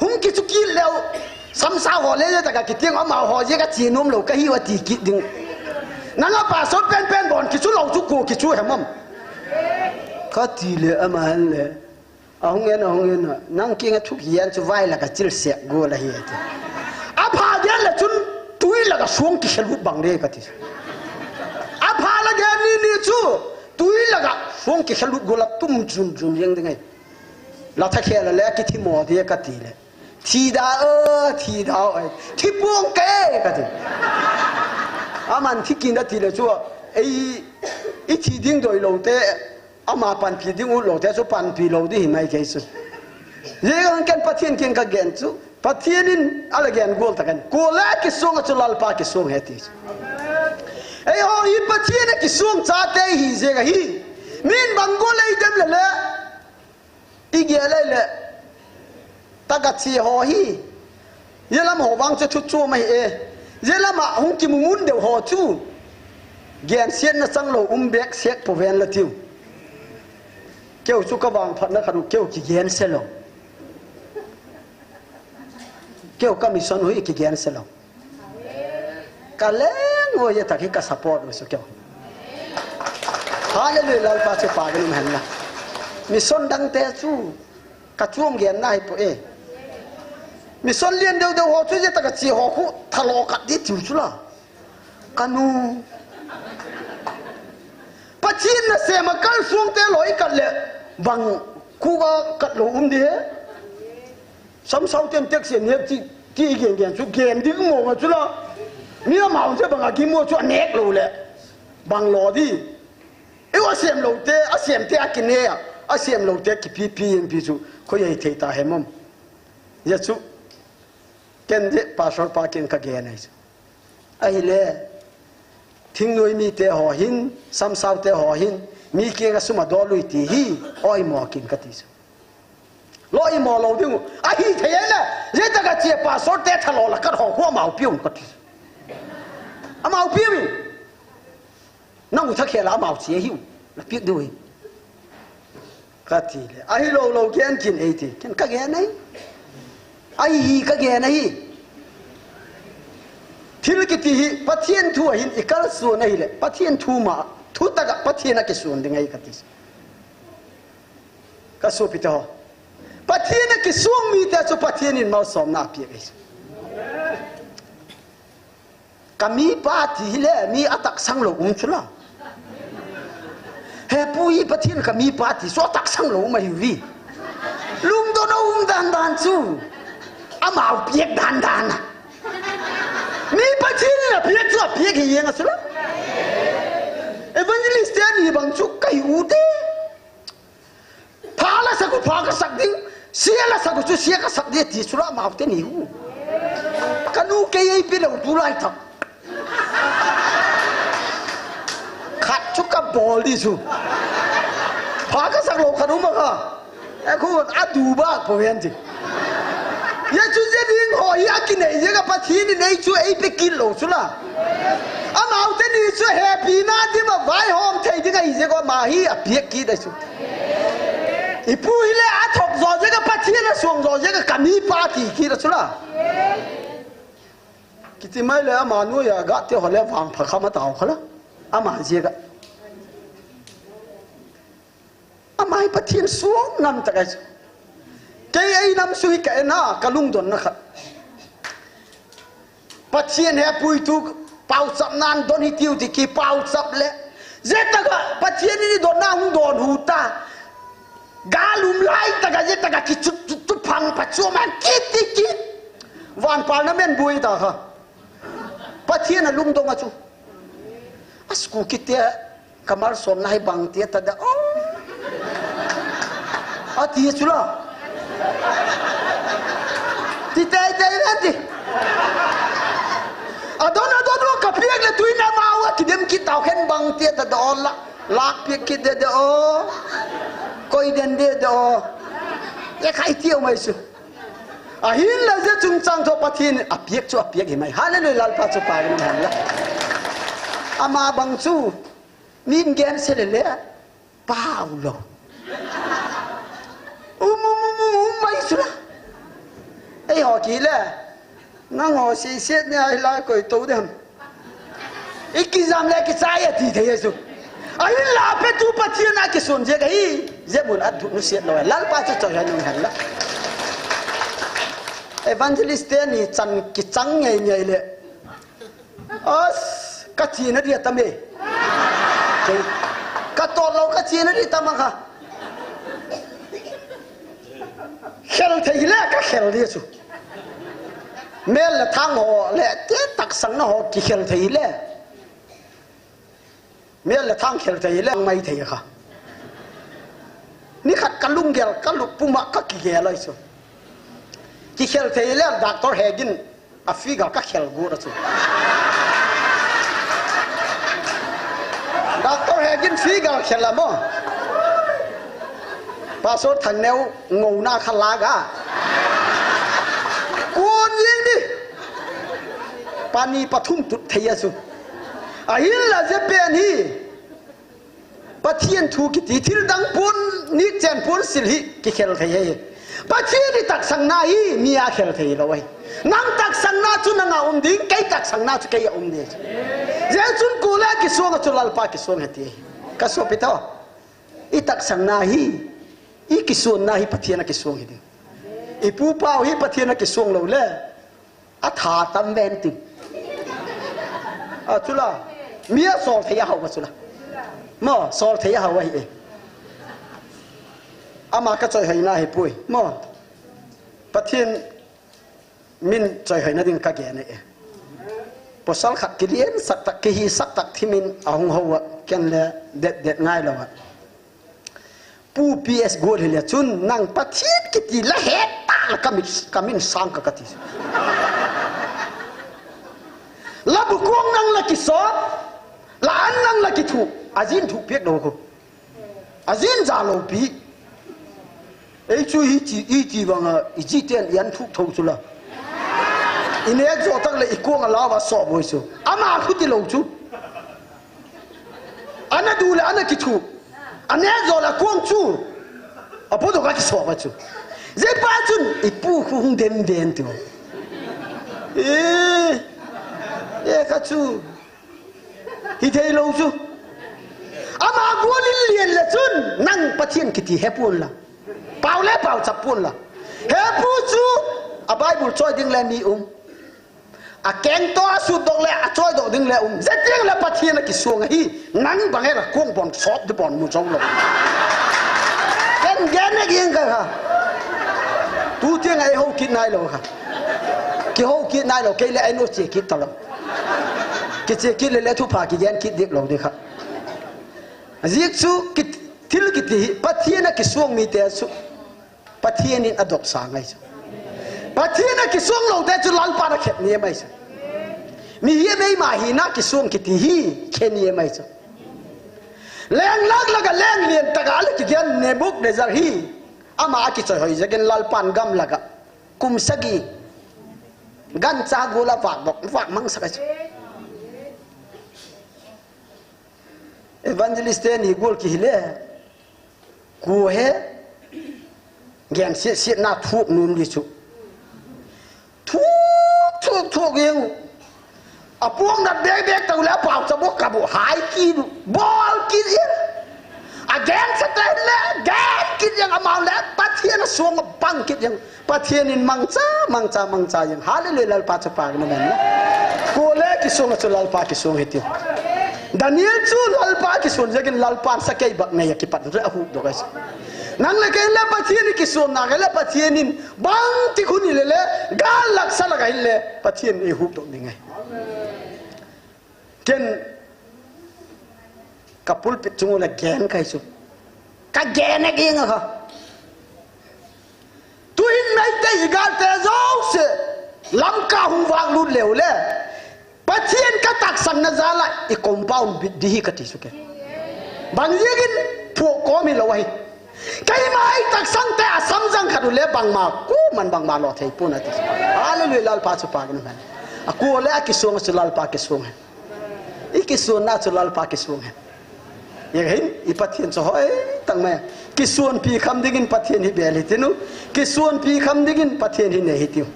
hum ki chu ki le sam sa ho le ta ka ki tiang ma ho je ka chi num lo ka hi wa ti ki ding nang pa so pen pen bon ki chu lo chu ko ki chu hemam ka ti le ama le ahung en nang ki nga thuk yan chu vai la ka chil se go la hi ati a pha dia la chun tui la ka suang ki khelu bang de ka ti a pha la ge ni chu tui la ka suang ki khelu go la tum chun chun yeng de ngai la tha khe la le ki thi mo de ka ti le thi da thi da ai thi puang ke ka ti aman thi kin da ti le chu ei thi ding doi lo te ama pan pi ding u lo te so pan pi lo di mai ke su ye gan kan pathian ken ka gen chu pathian in ala gen gol ta kan ko la ki song chu lal pa ki song heti ei ho hi pathian ki song cha te hi je ga hi min bangol ei dem le le i ge le ta ga chi ho hi ye lam ho wang chu chu mai e ye lam ma hung ki mun de ho chu gen sian na sang lo bek siak po ven la tiu kêu chú các bạn phật nó khadu kêu kỳ gen xe lòng kêu các mission hoi kỳ gen xe lòng cả lẽ ngồi vậy ta khi cả support rồi số kêu hallelujah lao pa che pa cái mình là mission đăng te chú cả chuông gen này po e mission liên đều đều họ chú vậy ta cả chỉ họ khu thalo cả đi chịu chú là kanu pathin na se ma kal suang te loi kal le bang cú có cắt lỗ đi hết sắm sau tiền tết xiên hết chỉ gen chú gen đi cũng ngồi chú lo mía màu chứ bằng cái mua chú nét lỗ lệ bằng lò đi ấy xem lỗ tê xem tê cái này xem lỗ tê cái pi chú có gì thấy ta hết mông giờ chú cái gì passport parking cái gen này ấy lệ thinh nuôi mi tê họ hin sắm sau tê họ hin mi kia cái số mà đo lui thì hi oi mò kinh cái tí loi mò lâu đi ngủ ai hi thế này giờ ta cái chia passport tê thà lo là cái họ hoa màu piu cái tí màu piu nông thắc kia là màu chia hiu là piu đuôi cái tí ai lâu cái anh kinh ấy thì cái này ai hi cái này thì cái tí bắt thiên thu hin cái số này lệ bắt thiên thu mà thu ta cái bắt thiên cái số này cái tí cái số bị thôi bắt thiên cái số mi ta số bắt thiên in mau xóm na piệt cái kami bắt thì lệ mi atak sang lỗ chứ là he pui bắt thiên kami bắt thì số atak sang lỗ mà hiểu gì lung đó đâu đan chú mau piệt đan à mi bắt thiên là piệt chú piệt cái gì nghe chứ evangelist ni bang chu kai ute phala sa ko pha ka sak ding sia la sa ko chu sia ka sak de ti sura ma te ni hu kanu ke ei pi lo tu lai thak khat chu ka bol di chu pha ka sak lo khanu ma ka e khu a du ba ko hen ji ya chu je ding ho ya ki nei je ka pa thi ni nei chu ei pe kin lo chu la amau te ni chu happy na di ma vai hom thei di ngai je ko ma hi a piek ki da chu i pu ile a thok zo je ka pa thi na suang zo je ka kami pa ti ki da chu la ki ti mai le ama nu ya ga te ho le wang pha kha ma taw khala ama je ga ama hi pa thien suang nam ta ga ke ai nam sui ka na ka lung don na kha pa thien he pui tu pau sap nan don hi tiu ti ki pau sap le zeta ga pathian ni don na hung don hu ta galum lai ta ga zeta ga ki chu phang pa chu man ki van parliament bui ta kha pathian lung dong a chu asku ki te kamar som nai bang te ta da a ti chu la ti tai na ti adon ka piak le tuina mawa kidem ki tau khen bang tia ta do la lak piak ki de o koi den de o ye khai tiao mai su a hin la je chung chang tho pathin a piak hi mai hallelujah lal pa chu pa ni han la ama bang chu min gen se le paulo mai su la ei ho ki le nang ho si set ne ai la koi to dem ikizam le ki sai ti thei su ai la pe tu pathian a ki sun je gai je mun at nu set lo lal pa chu choi han han la evangelist ni chan ki chang ngai le as ka chi na dia tame ka to lo ka chi na di tamaka khel thei le ka khel di su mel la thang ho le te tak sang na ho ki khel thei le mel la thang khel thei le mai thei kha ni khat kalung gel kalu puma ka ki ge lai so ki khel thei le doctor hegin afiga ka khel go ra so doctor hegin figa khela mo pastor thang neu ngou na khala ga con riêng đi pani pathum tut thaya su ahil la je pen hi pathian thu ki ti thil dang pun ni chen pun sil hi ki khel thai he pathian ni tak sang na hi mia khel thai lo wai nang tak sang na chu na nga ding kai tak sang na chu kai ni je chun ko la ki so chu lal pa ki so heti ka so pita i tak sang na hi i ki so na hi pathian ki so hi ipu pau hi pathian ki song lo le a tha tam ben ti a chula mia sol thei ha wa chula mo sol thei ha wa hi ama ka choi haina he pui mo pathian min choi haina ding ka ge ne posal khat kilien sak tak ki hi sak tak thimin ahung hawa ken le det ngai lawa pu ps gol hele chun nang pathian kiti la het ta kamin sang ka kati la bu kuang nang la ki so la an nang la ki thu azin thu piek do ko azin za lo pi ei chu hi chi banga I ji ten yan thu thau chu la ine zo tak le ikuang la wa so boi chu ama khuti lo chu ana du la ana ki thu ane zo la kuang chu apo do ka ki so ba chu ze pa chun ipu khu hung den tu ka chu hi thei lo chu ama golin lien le chun nang pathian kiti hepun la pau le pau chapun la hepu chu a bible choi ding le mi a keng to su dok le a choi dok ding le zeting le pathian ki suang hi nang bang he la kong bon sop de bon mu chong lo ken gen ne ging ka tu tiang ai ho kit nai lo ka ki ho kit nai lo ke le ai no che kit ta lo ki che kit le thu pa ki gen kit dik lo de ka zik chu kit thil kit hi pathian ki suang mi te su pathian in adopt sa ngai chu pathian ki suang lo de chu lal pa na khet ni mai chu mi hi mei ma hi na ki suang kit hi khen ni mai chu leng lag laga leng lien tagal ki gen ne buk de zar hi ama ki choi hoi jagen lal pan gam laga kum sagi gan cha gola wak mang sa chu evangelist ni gol ki hile ku he gen si na thuk nun li chu thuk yeng apong na bek tau la pau cha bo ka bo hai ki bol ki yen again sa te le get ki yang amau le pathian suang bang ki yang pathian in mangcha yang hallelujah lal pa cha pa na men ko le ki suang cha lal pa ki suang hitiu Daniel chu lal pa ki suang jagen lal pa sa kai bak nei ki pat re hu do guys nang le kai le pathian ki suang na le pathian in bang ti khuni le gal lak sa la gai le pathian e hu do ningai ken kapul pit chung la gen kai su ka gen ge nga ha tu in nai te igal te zo se lam ka hung wang lut leu le pathian ka tak san na zala I compound bit di ka ti su ke bang yegin phu ko mi lo wai kai mai tak sang te asam jang khadu le bang ma ku man bang ma lo thei pu na ti hallelujah lal pa chu pa gan man aku le ki suang chu lal pa ki suang iki suan na chu lal pa ki suang yang hin I pathian cho hoi tang me ki suan pi kham dingin pathian hi bel hitinu ki suan pi kham dingin pathian hi ne hitiu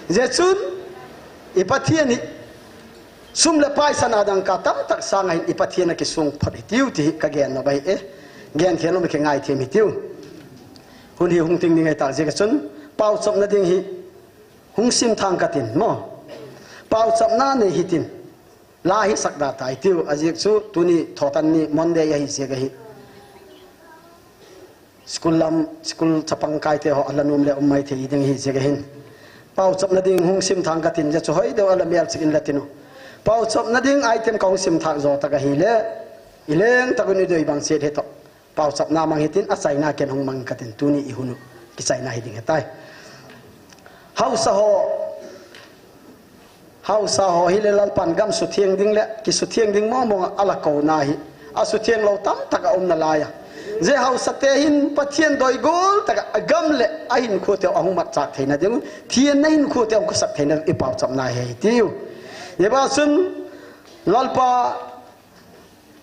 je chun I pathian hi sum le pai sana dang ka tam tak sangai I pathian ki suang phat hitiu ti ka gen na bai gen thian lo me ke ngai them hitiu hun hi hung ting ni ngai ta je ka chun pau chop na ding hi hung sim thang ka tin mo pau chop na ne hitin la hi sakda tai tiu ajik chu tuni thotan ni monde ya hi se ga hi school chapang kai te ho alanum le ummai the ding hi se ga hin pau chop na ding hung sim thang ka tin ja chu hoi de ala mel chikin latino pau chop na ding item kaung sim thang zo ta ga hi le ileng takuni doi bang se the to pau chop na mang hitin a china ken hung mang ka tin tuni I hunu ki china hi ding hetai hausa ho hi le lal pan gam su thieng ding le ki su thieng ding mo ala ko na hi a su thieng lo tam taka na la ya je hausa te hin pathian doi gol taka gam le a hin khu te ahung mat chak theina ding thien na hin khu te ku sak theina I pau cham na he tiu ye ba sun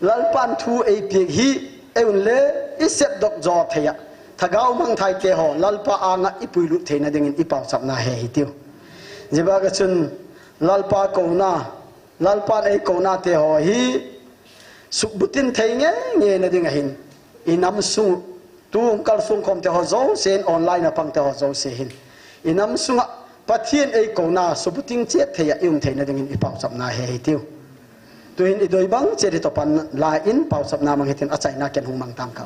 lalpan thu e pi hi eun le I set dok jo theya thagau mang thai te ho lalpa anga I puilu theina ding I pau cham na he tiu je ba ga chun lalpa ei kona te ho hi sukbutin theinge nge na ding hin inam su tu kal sung khom te ho zo sen online apang te ho zo se hin inam sunga pathian ei kona subuting che theya ium theina ding I pau chap na he tiu tu hin I doi bang che ri to pan la in pau chap na mang hitin a chai na ken hung mang tam ka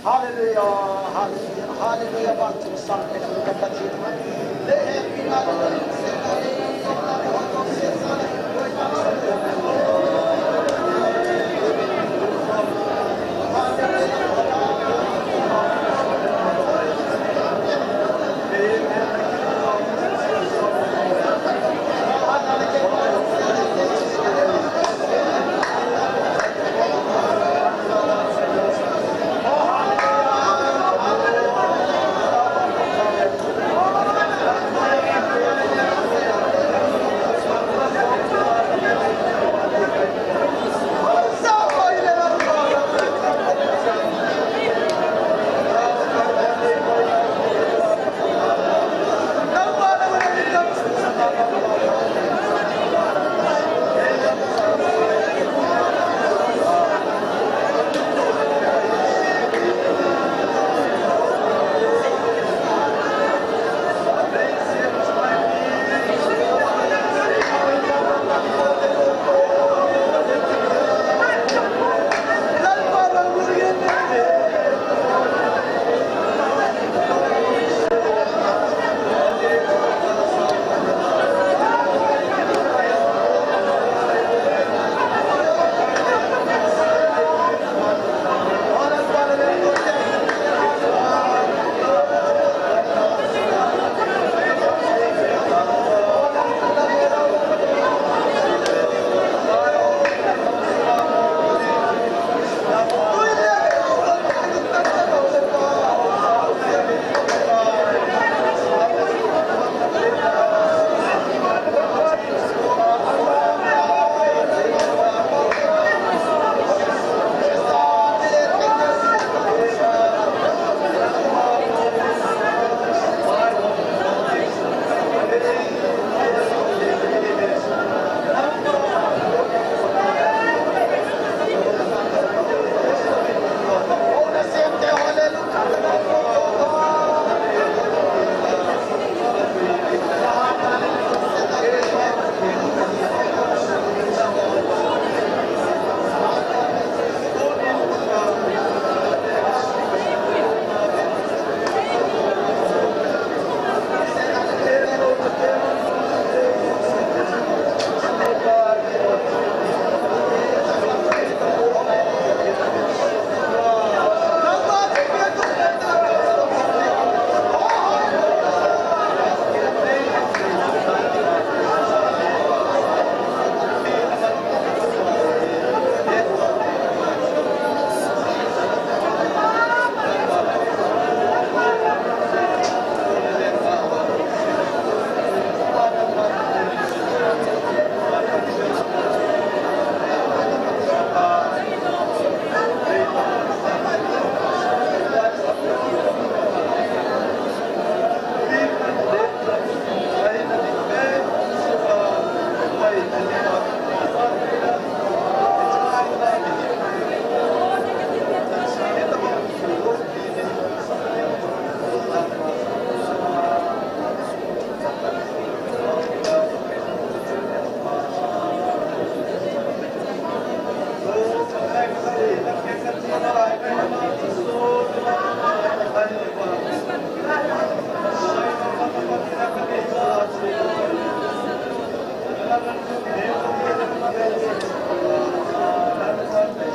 Hallelujah, hallelujah, hallelujah. Bantu sampai dengan kapati. Leher pina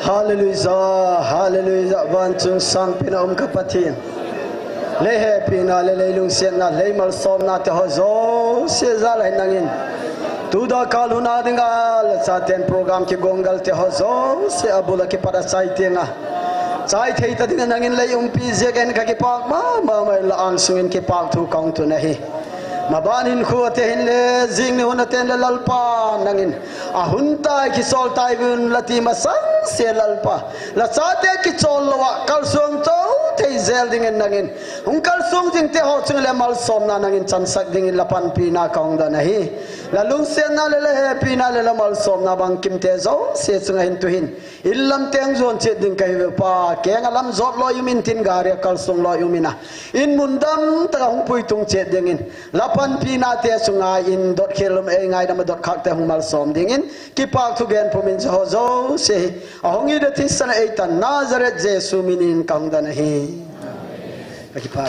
Hallelujah, hallelujah. Bantu sang pina kapatin. Lehe pina lelung siena lemal somna te hozo sezal nangin. Tuda kaluna dengal saten program ki gongal te hozo se abula ki pada saitenga. Sai theita dengan nangin leyung pizek en ka ki pak ma mai la ansungin ki pak tu kong tu nahi. Mabanin ko tehin le zing ni hona ten le lalpa nangin ahunta ki sol tai gun lati masang se lalpa la sate ki chol lawa kalsung to te zel dingen nangin ung kalsung jing te ho chung le mal som na nangin chansak dingin lapan pina kaung da nahi la lung sen na le le happy na le la mal som na bang kim te zo se sunga hin tu hin illam teng zon che ding kai ve pa ke ngalam zot lo yumin tin garia kal sung lo yumina in mundam ta hung pui tung che ding in lapan pi na te sunga in dot khelum e ngai dam dot khak te hung mal som ding in ki pak thu gen pumin zo zo se ahongi de tisana eitan Nazareth Jesu minin kang dan hi ki pa